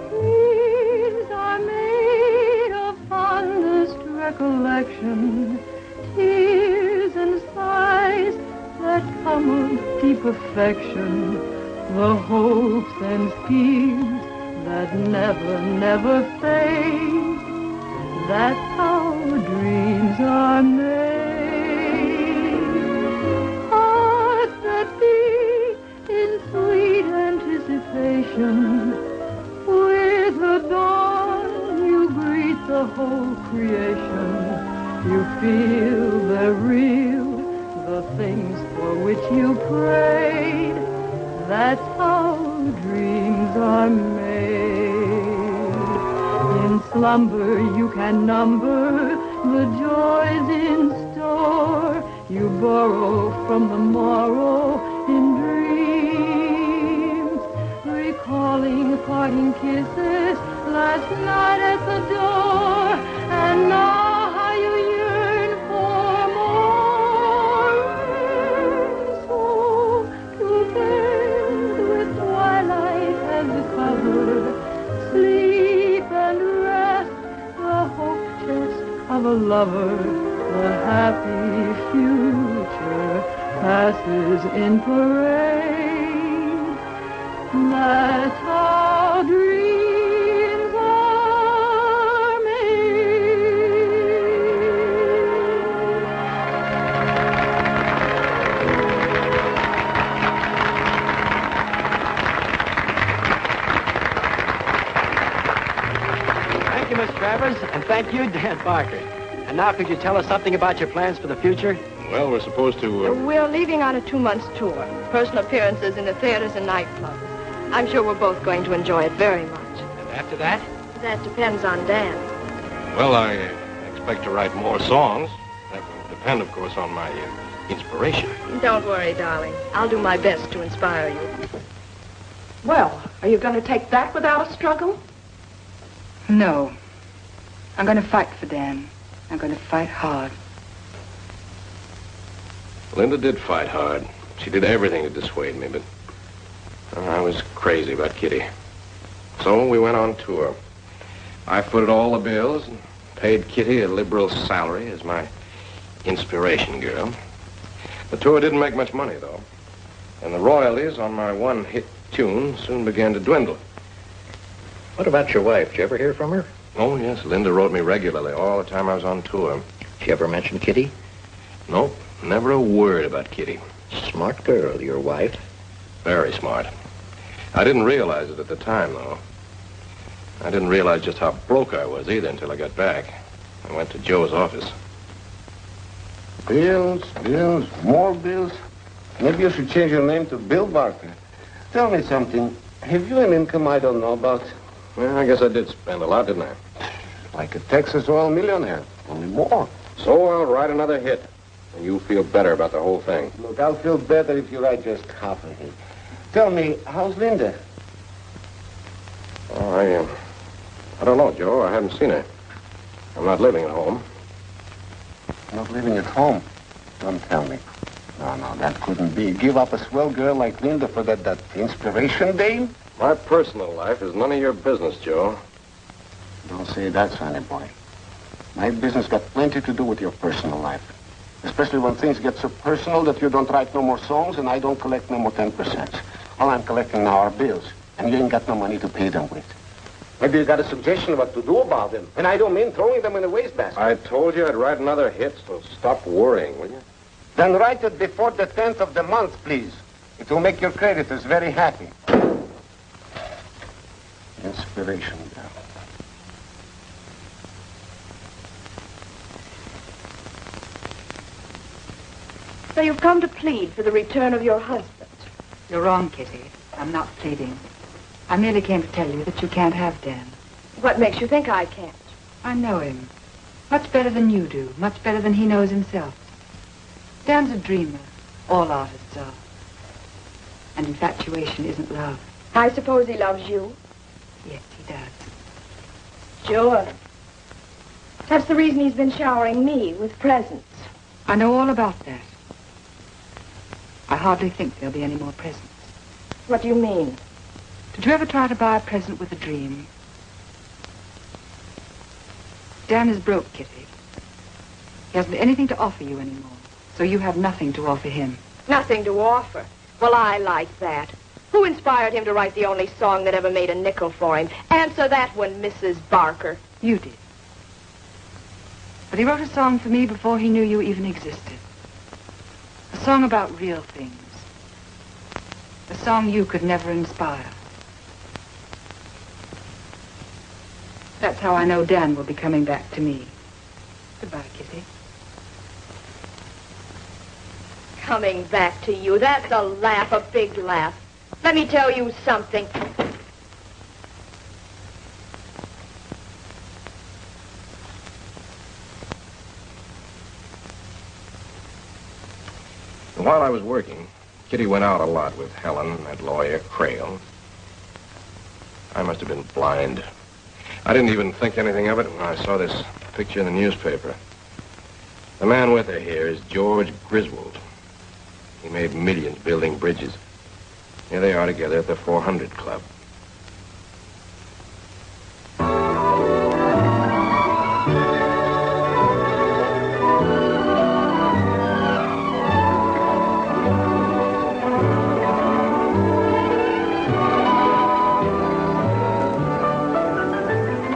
Dreams are made of fondest recollection, tears and sighs that come of deep affection, the hopes and schemes that never, never fade. That's how dreams are made. Hearts that beat in sweet anticipation, with the dawn you greet the whole creation. You feel they're real, the things for which you prayed. That's how dreams are made. In slumber you can number the joys in store. You borrow from the morrow in dreams, recalling parting kisses last night at the door, and now how you yearn for more. And so to bed with twilight as cover, sleep and rest, the hope chest of a lover, the happy future passes in parade. That's how dreams are Thank you, Miss Travers, and thank you, Dan Barker. And now, could you tell us something about your plans for the future? Well, we're supposed to... We're leaving on a 2-month tour. Personal appearances in the theaters and nightclubs. I'm sure we're both going to enjoy it very much. And after that? That depends on Dan. Well, I expect to write more songs. That will depend, of course, on my inspiration. Don't worry, darling. I'll do my best to inspire you. Well, are you going to take that without a struggle? No. I'm going to fight for Dan. I'm going to fight hard. Linda did fight hard. She did everything to dissuade me, but I was crazy about Kitty. So we went on tour. I footed all the bills and paid Kitty a liberal salary as my inspiration girl. The tour didn't make much money, though. And the royalties on my one-hit tune soon began to dwindle. What about your wife? Did you ever hear from her? Oh, yes. Linda wrote me regularly all the time I was on tour. She ever mention Kitty? Nope. Never a word about Kitty. Smart girl, your wife. Very smart. I didn't realize it at the time, though. I didn't realize just how broke I was either until I got back. I went to Joe's office. Bills, more bills. Maybe you should change your name to Bill Barker. Tell me something. Have you an income I don't know about? Well, I guess I did spend a lot, didn't I? Like a Texas oil millionaire, only more. So I'll write another hit, and you'll feel better about the whole thing. Look, I'll feel better if you write just half a hit. Tell me, how's Linda? Oh, I don't know, Joe. I haven't seen her. I'm not living at home. Not living at home? Don't tell me. No, that couldn't be. Give up a swell girl like Linda for that inspiration dame? My personal life is none of your business, Joe. Don't say that, sonny boy. My business got plenty to do with your personal life. Especially when things get so personal that you don't write no more songs and I don't collect no more 10%. All I'm collecting now are bills, and you ain't got no money to pay them with. Maybe you got a suggestion what to do about them. And I don't mean throwing them in the wastebasket. I told you I'd write another hit, so stop worrying, will you? Then write it before the 10th of the month, please. It will make your creditors very happy. Inspiration, girl. So you've come to plead for the return of your husband. You're wrong, Kitty. I'm not pleading. I merely came to tell you that you can't have Dan. What makes you think I can't? I know him. Much better than you do. Much better than he knows himself. Dan's a dreamer. All artists are. And infatuation isn't love. I suppose he loves you. Yes, he does. Sure. That's the reason he's been showering me with presents. I know all about that. I hardly think there'll be any more presents. What do you mean? Did you ever try to buy a present with a dream? Dan is broke, Kitty. He hasn't anything to offer you anymore, so you have nothing to offer him. Nothing to offer. Well, I like that. Who inspired him to write the only song that ever made a nickel for him? Answer that one, Mrs. Barker. You did. But he wrote a song for me before he knew you even existed. A song about real things. A song you could never inspire. That's how I know Dan will be coming back to me. Goodbye, Kitty. Coming back to you. That's a laugh, a big laugh. Let me tell you something. While I was working, Kitty went out a lot with Helen, that lawyer, Crail. I must have been blind. I didn't even think anything of it when I saw this picture in the newspaper. The man with her here is George Griswold. He made millions building bridges. Here they are together at the 400 Club.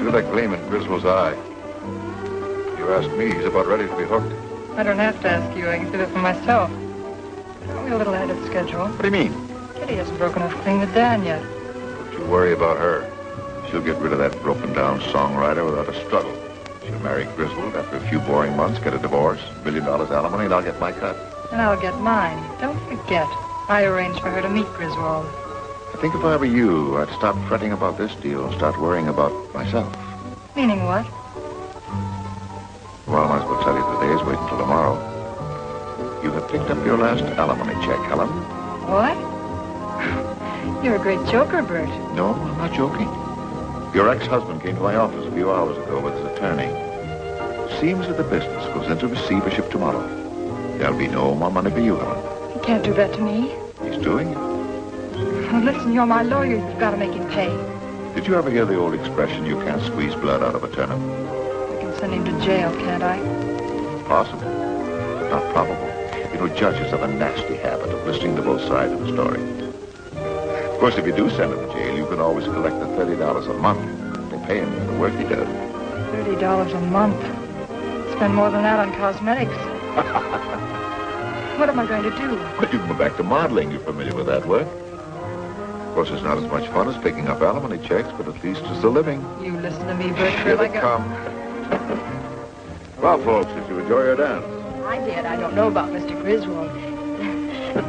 That gleam in Griswold's eye. You ask me, he's about ready to be hooked. I don't have to ask you. I can see that for myself. We're a little ahead of schedule. What do you mean? Kitty hasn't broken off clean with Dan yet. Don't you worry about her. She'll get rid of that broken-down songwriter without a struggle. She'll marry Griswold after a few boring months, get a divorce, $1 million alimony, and I'll get my cut. And I'll get mine. Don't forget, I arranged for her to meet Griswold. I think if I were you, I'd stop fretting about this deal and start worrying about myself. Meaning what? Well, I might as well tell you today is wait until tomorrow. You have picked up your last alimony check, Helen. What? You're a great joker, Bert. No, I'm not joking. Your ex-husband came to my office a few hours ago with his attorney. Seems that the business goes into receivership tomorrow. There'll be no more money for you, Helen. He can't do that to me. He's doing it. Oh, listen, you're my lawyer. You've got to make him pay. Did you ever hear the old expression, you can't squeeze blood out of a turnip? I can send him to jail, can't I? Possible, but not probable. You know, judges have a nasty habit of listening to both sides of the story. Of course, if you do send him to jail, you can always collect the $30 a month. They pay him for the work he does. $30 a month. Spend more than that on cosmetics. What am I going to do? Well, you can go back to modeling. You're familiar with that work. Of course, it's not as much fun as picking up alimony checks, but at least it's a living. You listen to me, Bert. Here they come. Well, folks, did you enjoy your dance? I did. I don't know about Mr. Griswold.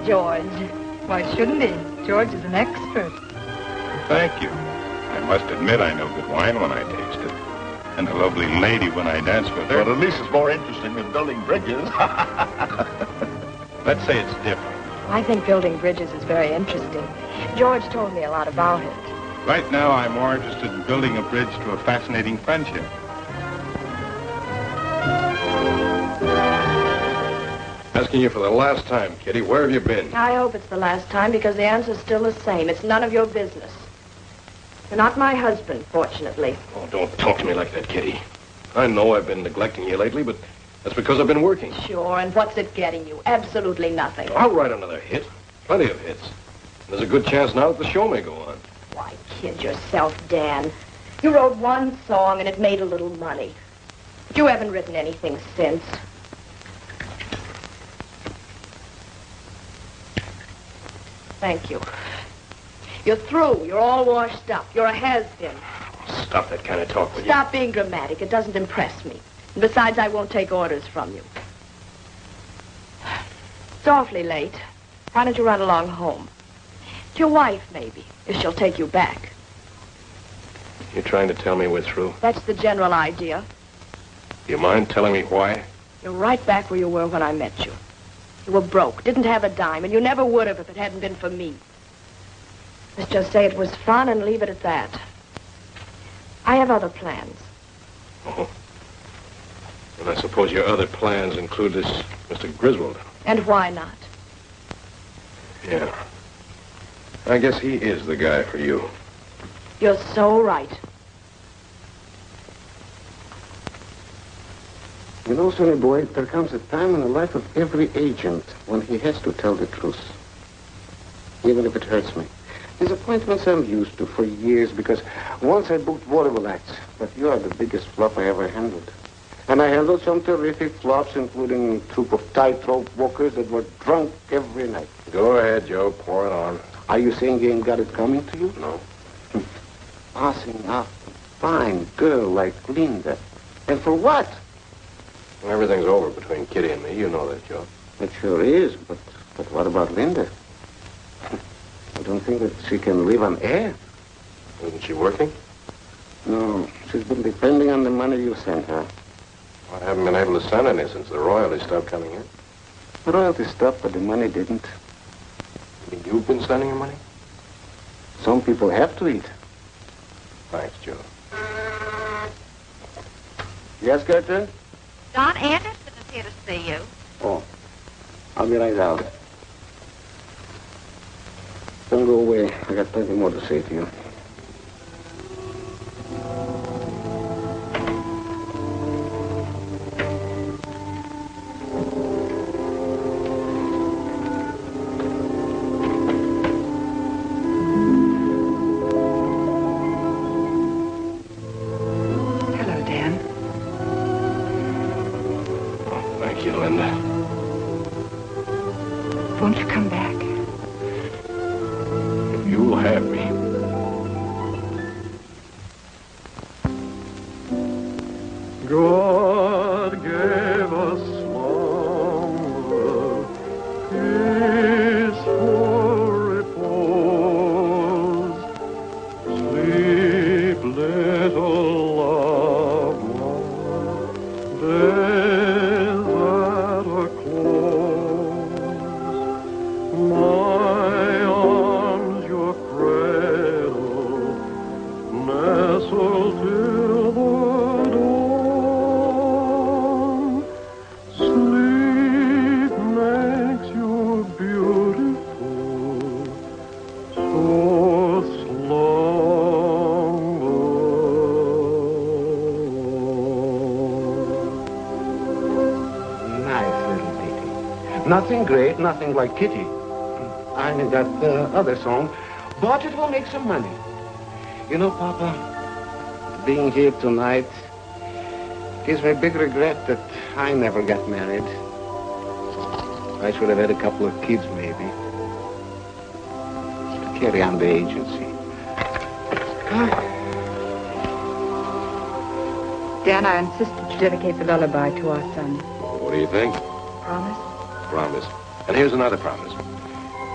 George. Why shouldn't he? George is an expert. Thank you. I must admit I know good wine when I taste it. And a lovely lady when I dance with her. But at least it's more interesting than building bridges. Let's say it's different. I think building bridges is very interesting. George told me a lot about it. Right now, I'm more interested in building a bridge to a fascinating friendship. Asking you for the last time, Kitty, where have you been? I hope it's the last time because the answer's still the same. It's none of your business. You're not my husband, fortunately. Oh, don't talk to me like that, Kitty. I know I've been neglecting you lately, but that's because I've been working. Sure, and what's it getting you? Absolutely nothing. I'll write another hit. Plenty of hits. There's a good chance now that the show may go on. Why, kid yourself, Dan. You wrote one song and it made a little money. But you haven't written anything since. Thank you. You're through. You're all washed up. You're a has-been. Stop that kind of talk, will you? Stop being dramatic. It doesn't impress me. And besides, I won't take orders from you. It's awfully late. Why don't you run along home? To your wife, maybe, if she'll take you back. You're trying to tell me we're through? That's the general idea. Do you mind telling me why? You're right back where you were when I met you. You were broke, didn't have a dime, and you never would have if it hadn't been for me. Let's just say it was fun and leave it at that. I have other plans. Oh. And I suppose your other plans include this Mr. Griswold. And why not? Yeah. I guess he is the guy for you. You're so right. You know, Sonny boy, there comes a time in the life of every agent when he has to tell the truth. Even if it hurts me. These appointments I'm used to for years because once I booked vaudeville acts, but you are the biggest flop I ever handled. And I handled some terrific flops, including a troupe of tightrope walkers that were drunk every night. Go ahead, Joe. Pour it on. Are you saying you ain't got it coming to you? No. Passing up a fine girl like Linda. And for what? Well, everything's over between Kitty and me. You know that, Joe. It sure is, but what about Linda? I don't think that she can live on air. Isn't she working? No, she's been depending on the money you sent her. I haven't been able to send any since the royalties stopped coming in. The royalties stopped, but the money didn't. You mean you've been sending her money? Some people have to eat. Thanks, Joe. Yes, Gertrude? Don Anderson is here to see you. Oh, I'll be right out. Don't go away. I got plenty more to say to you. Hello, Dan. Oh, thank you, Linda. Won't you come back? You'll have me. God gave us slumber, peaceful repose. Sleep, little loved one, days that are close. My arms, your cradle, nestle till the dawn. Sleep makes you beautiful, so slumber. Nice little ditty. Nothing great, nothing like Kitty. I got the other song, but it will make some money. You know, Papa, being here tonight gives me a big regret that I never got married. I should have had a couple of kids, maybe, to carry on the agency. Dan, I insisted you dedicate the lullaby to our son. What do you think? Promise? Promise. And here's another promise.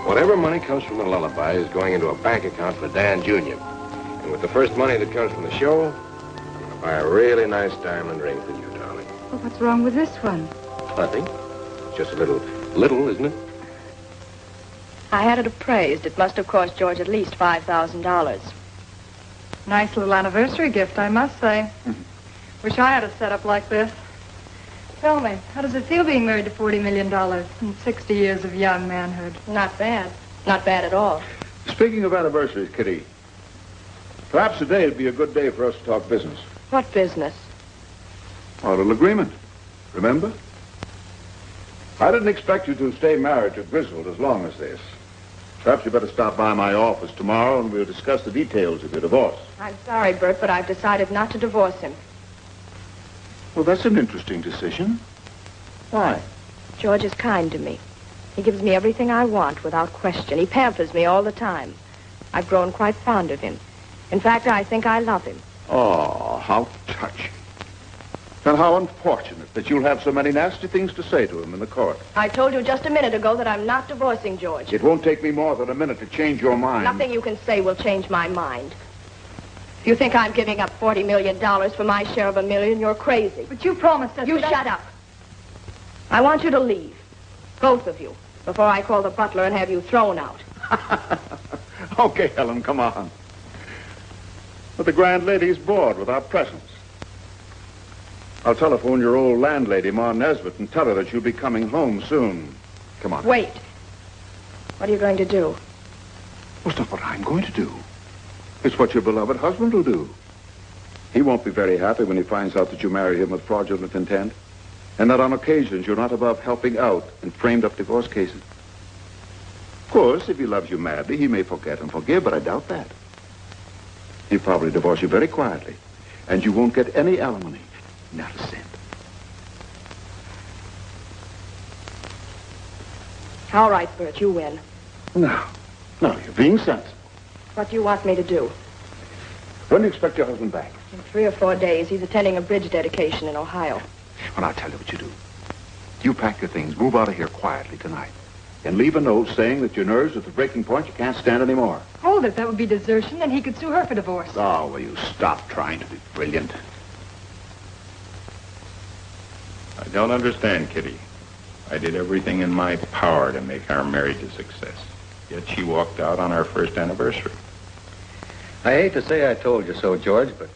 Whatever money comes from the lullaby is going into a bank account for Dan Jr. And with the first money that comes from the show, I'm going to buy a really nice diamond ring for you, darling. Well, what's wrong with this one? Nothing. Just a little, isn't it? I had it appraised. It must have cost George at least $5,000. Nice little anniversary gift, I must say. Wish I had a setup like this. Tell me, how does it feel being married to $40 million and 60 years of young manhood? Not bad. Not bad at all. Speaking of anniversaries, Kitty, Perhaps today would be a good day for us to talk business. What business? Our little agreement. Remember? I didn't expect you to stay married to Griswold as long as this. Perhaps you better stop by my office tomorrow and we'll discuss the details of your divorce. I'm sorry, Bert, but I've decided not to divorce him. Well, that's an interesting decision. Why? George is kind to me. He gives me everything I want without question. He pampers me all the time. I've grown quite fond of him. In fact, I think I love him. Oh, how touching. And how unfortunate that you'll have so many nasty things to say to him in the court. I told you just a minute ago that I'm not divorcing George. It won't take me more than a minute to change your mind. Nothing you can say will change my mind. If you think I'm giving up $40 million for my share of $1 million, you're crazy. But you promised us... You shut up. I want you to leave. Both of you. Before I call the butler and have you thrown out. Okay, Helen, come on. But the grand lady's bored with our presence. I'll telephone your old landlady, Ma Nesbitt, and tell her that you'll be coming home soon. Come on. Wait. What are you going to do? Well, it's not what I'm going to do. It's what your beloved husband will do. He won't be very happy when he finds out that you married him with fraudulent intent, and that on occasions you're not above helping out in framed-up divorce cases. Of course, if he loves you madly, he may forget and forgive, but I doubt that. He'll probably divorce you very quietly, and you won't get any alimony. Not a cent. All right, Bert, you win. No, you're being sensible. What do you want me to do? When do you expect your husband back? In 3 or 4 days, he's attending a bridge dedication in Ohio. Well, I'll tell you what you do. You pack your things, move out of here quietly tonight, and leave a note saying that your nerves are at the breaking point, you can't stand anymore. Hold it, that would be desertion, and he could sue her for divorce. Oh, will you stop trying to be brilliant? I don't understand, Kitty. I did everything in my power to make our marriage a success. Yet she walked out on our first anniversary. I hate to say I told you so, George, but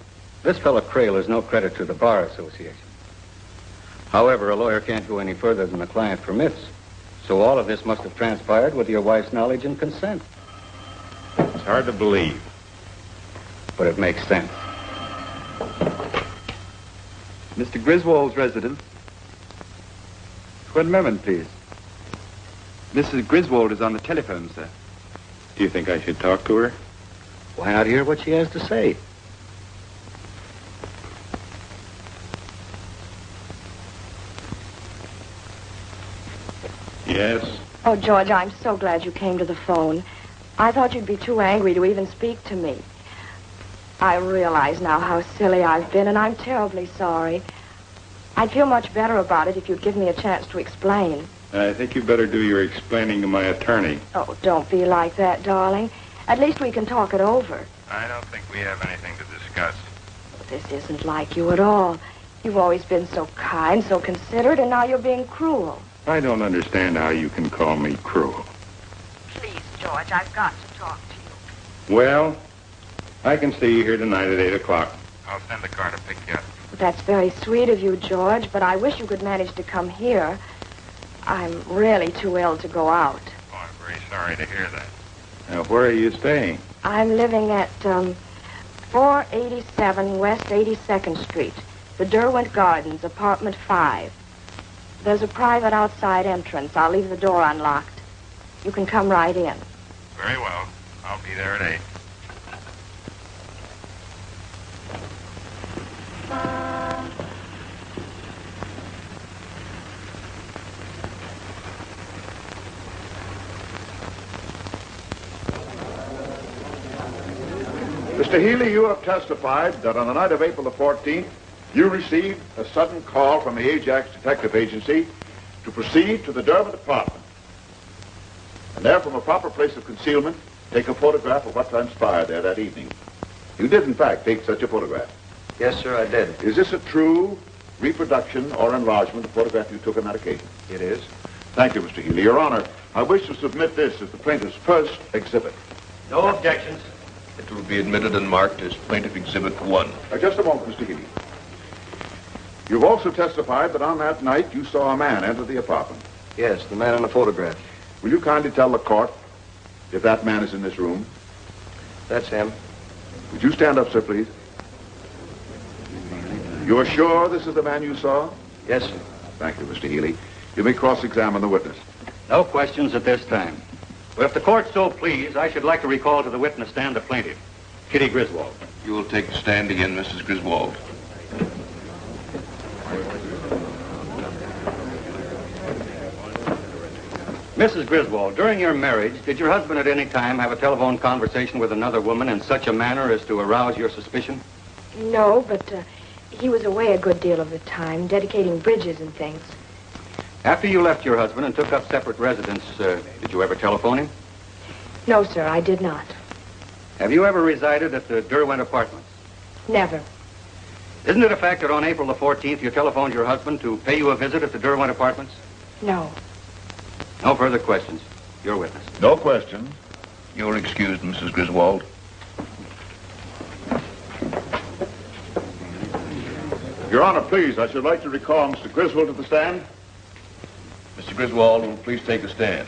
this fellow Crail is no credit to the Bar Association. However, a lawyer can't go any further than the client permits. So all of this must have transpired with your wife's knowledge and consent. It's hard to believe. But it makes sense. Mr. Griswold's residence. One moment, please. Mrs. Griswold is on the telephone, sir. Do you think I should talk to her? Why not hear what she has to say? Yes? Oh, George, I'm so glad you came to the phone. I thought you'd be too angry to even speak to me. I realize now how silly I've been, and I'm terribly sorry. I'd feel much better about it if you'd give me a chance to explain. I think you better do your explaining to my attorney. Oh, don't be like that, darling. At least we can talk it over. I don't think we have anything to discuss. This isn't like you at all. You've always been so kind, so considerate, and now you're being cruel. I don't understand how you can call me cruel. Please, George, I've got to talk to you. Well, I can see you here tonight at 8 o'clock. I'll send a car to pick you up. That's very sweet of you, George, but I wish you could manage to come here. I'm really too ill to go out. Oh, I'm very sorry to hear that. Now, where are you staying? I'm living at 487 West 82nd Street, the Derwent Gardens, apartment 5. There's a private outside entrance. I'll leave the door unlocked. You can come right in. Very well. I'll be there at 8. Mr. Healy, you have testified that on the night of April the 14th, you received a sudden call from the Ajax Detective Agency to proceed to the Derwent apartment. And there, from a proper place of concealment, take a photograph of what transpired there that evening. You did, in fact, take such a photograph. Yes, sir, I did. Is this a true reproduction or enlargement of the photograph you took on that occasion? It is. Thank you, Mr. Healy. Your Honor, I wish to submit this as the plaintiff's first exhibit. No objections. It will be admitted and marked as Plaintiff Exhibit 1. Just a moment, Mr. Healy. You've also testified that on that night you saw a man enter the apartment. Yes, the man in the photograph. Will you kindly tell the court if that man is in this room? That's him. Would you stand up, sir, please? You're sure this is the man you saw? Yes, sir. Thank you, Mr. Healy. You may cross-examine the witness. No questions at this time. But if the court so please, I should like to recall to the witness stand the plaintiff, Kitty Griswold. You will take the stand again, Mrs. Griswold. Mrs. Griswold, during your marriage, did your husband at any time have a telephone conversation with another woman in such a manner as to arouse your suspicion? No, but he was away a good deal of the time, dedicating bridges and things. After you left your husband and took up separate residence, did you ever telephone him? No, sir, I did not. Have you ever resided at the Derwent Apartments? Never. Isn't it a fact that on April the 14th you telephoned your husband to pay you a visit at the Derwent Apartments? No. No further questions. Your witness. No questions. You're excused, Mrs. Griswold. Your Honor, please, I should like to recall Mr. Griswold to the stand. Mr. Griswold, will please take a stand.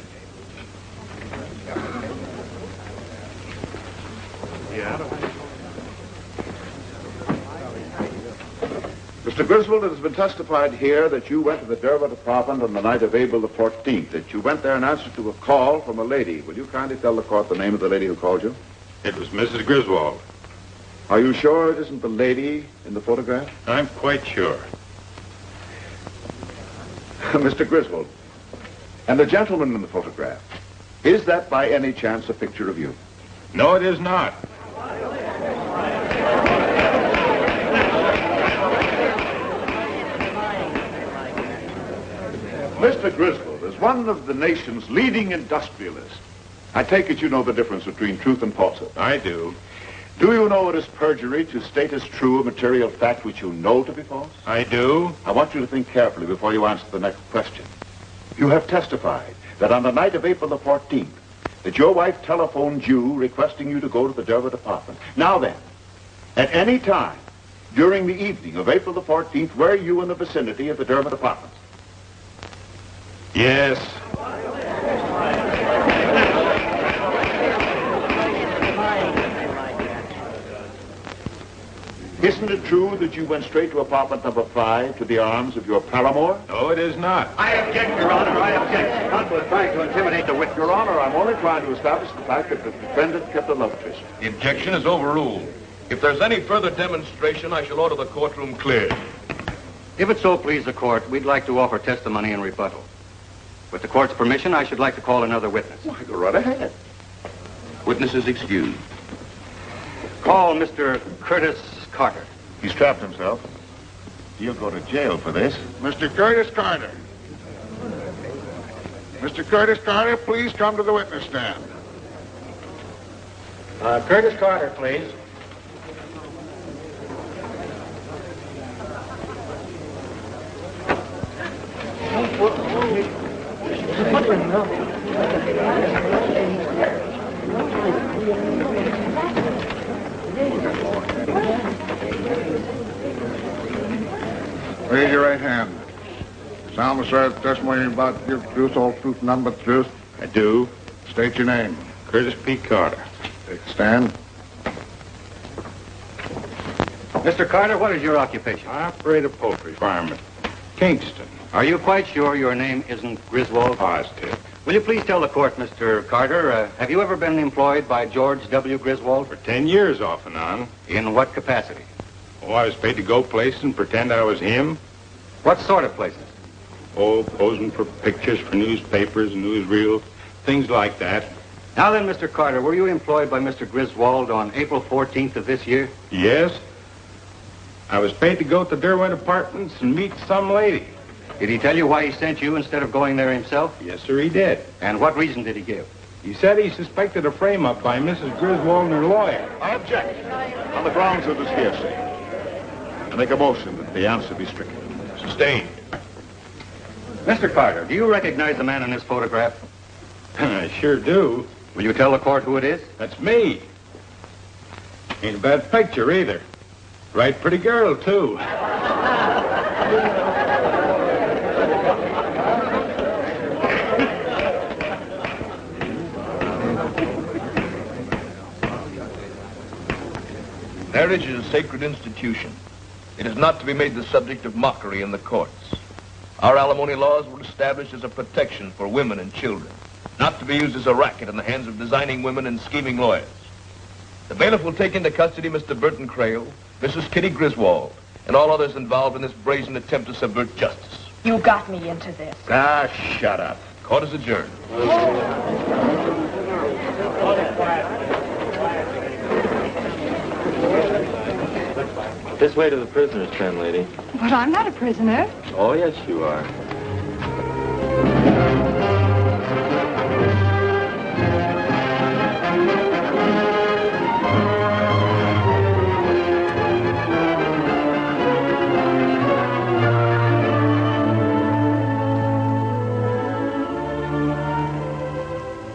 Mr. Griswold, it has been testified here that you went to the Derwent apartment on the night of April the 14th, that you went there in answer to a call from a lady. Will you kindly tell the court the name of the lady who called you? It was Mrs. Griswold. Are you sure it isn't the lady in the photograph? I'm quite sure. Mr. Griswold, and the gentleman in the photograph, is that by any chance a picture of you? No, it is not. Mr. Griswold, as one of the nation's leading industrialists, I take it you know the difference between truth and falsehood. I do. Do you know it is perjury to state as true a material fact which you know to be false? I do. I want you to think carefully before you answer the next question. You have testified that on the night of April the 14th, that your wife telephoned you requesting you to go to the Derwent apartment. Now then, at any time during the evening of April the 14th, were you in the vicinity of the Derwent apartments? Yes. Isn't it true that you went straight to apartment number 5 to the arms of your paramour? No, it is not. I object, Your Honor. I object. Counsel is trying to intimidate the witness. Your Honor, I'm only trying to establish the fact that the defendant kept a love tryst. The objection is overruled. If there's any further demonstration, I shall order the courtroom cleared. If it so please the court, we'd like to offer testimony in rebuttal. With the court's permission, I should like to call another witness. Why, go right ahead. Witness is excused. Call Mr. Curtis Carter. He's trapped himself. He'll go to jail for this. Mr. Curtis Carter. Mr. Curtis Carter, please come to the witness stand. Curtis Carter, please. Raise your right hand. Solemnly swear that testimony about your truth, all truth, none but the truth. I do. State your name. Curtis P. Carter. Take a stand. Mr. Carter, what is your occupation? I operate a poultry farm at Kingston. Are you quite sure your name isn't Griswold? Positive. Will you please tell the court, Mr. Carter, have you ever been employed by George W. Griswold? For 10 years off and on. In what capacity? Oh, I was paid to go places and pretend I was him. What sort of places? Oh, posing for pictures for newspapers, newsreels, things like that. Now then, Mr. Carter, were you employed by Mr. Griswold on April 14th of this year? Yes. I was paid to go to the Derwent Apartments and meet some lady. Did he tell you why he sent you instead of going there himself? Yes, sir, he did. And what reason did he give? He said he suspected a frame-up by Mrs. Griswold and her lawyer. I object. On the grounds of this hearsay. I make a motion that the answer be stricken. Sustained. Mr. Carter, do you recognize the man in this photograph? I sure do. Will you tell the court who it is? That's me. Ain't a bad picture either. Right pretty girl, too. Marriage is a sacred institution. It is not to be made the subject of mockery in the courts. Our alimony laws were established as a protection for women and children, not to be used as a racket in the hands of designing women and scheming lawyers. The bailiff will take into custody Mr. Burton Crail, Mrs. Kitty Griswold, and all others involved in this brazen attempt to subvert justice. You got me into this. Ah, shut up. Court is adjourned. This way to the prisoner's pen, lady. But I'm not a prisoner. Oh, yes, you are.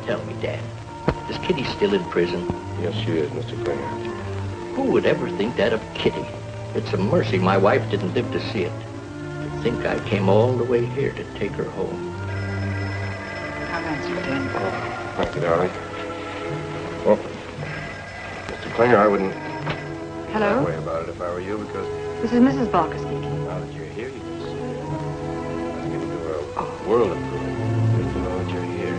Tell me, Dan, is Kitty still in prison? Yes, she is, Mr. Klinger. Who would ever think that of Kitty? It's a mercy my wife didn't live to see it. To think I came all the way here to take her home. I'll answer, Dan. Thank you, darling. Well, Mr. Klinger, I wouldn't Hello? worry about it if I were you, because This is Mrs. Barker speaking. now that you're here, you can see that's going to do a world of good. Just to know that you're here.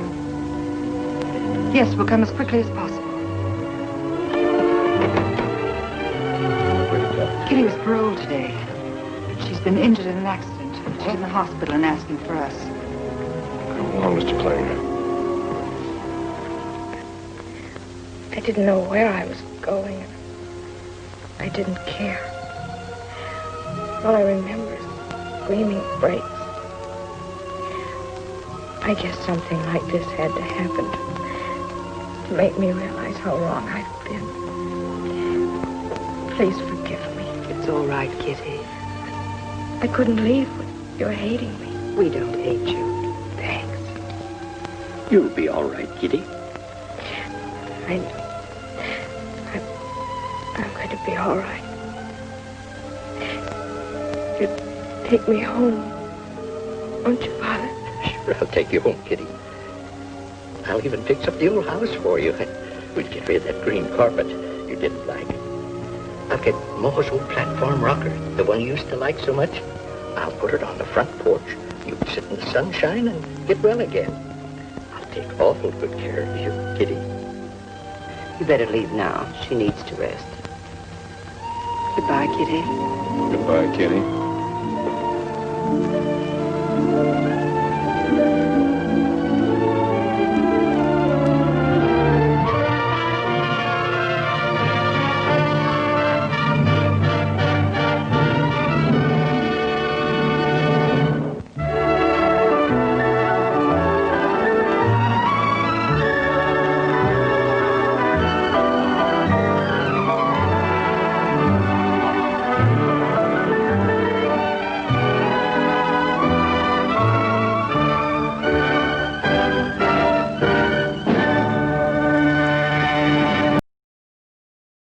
Yes, we'll come as quickly as possible. Kitty was paroled today. She's been injured in an accident. She's in the hospital and asking for us. Come on, Mr. Klinger. I didn't know where I was going. I didn't care. All I remember is screaming brakes. I guess something like this had to happen to make me realize how wrong I've been. Please forgive me. It's all right, Kitty. I couldn't leave when you're hating me. We don't hate you. Thanks. You'll be all right, Kitty. I know. I'm going to be all right. You take me home, won't you, Father? Sure, I'll take you home, Kitty. I'll even fix up the old house for you. We'll get rid of that green carpet you didn't like. I'll get Ma's old platform rocker, the one you used to like so much. I'll put it on the front porch. You can sit in the sunshine and get well again. I'll take awful good care of you, Kitty. You better leave now. She needs to rest. Goodbye, Kitty. Goodbye, Kitty.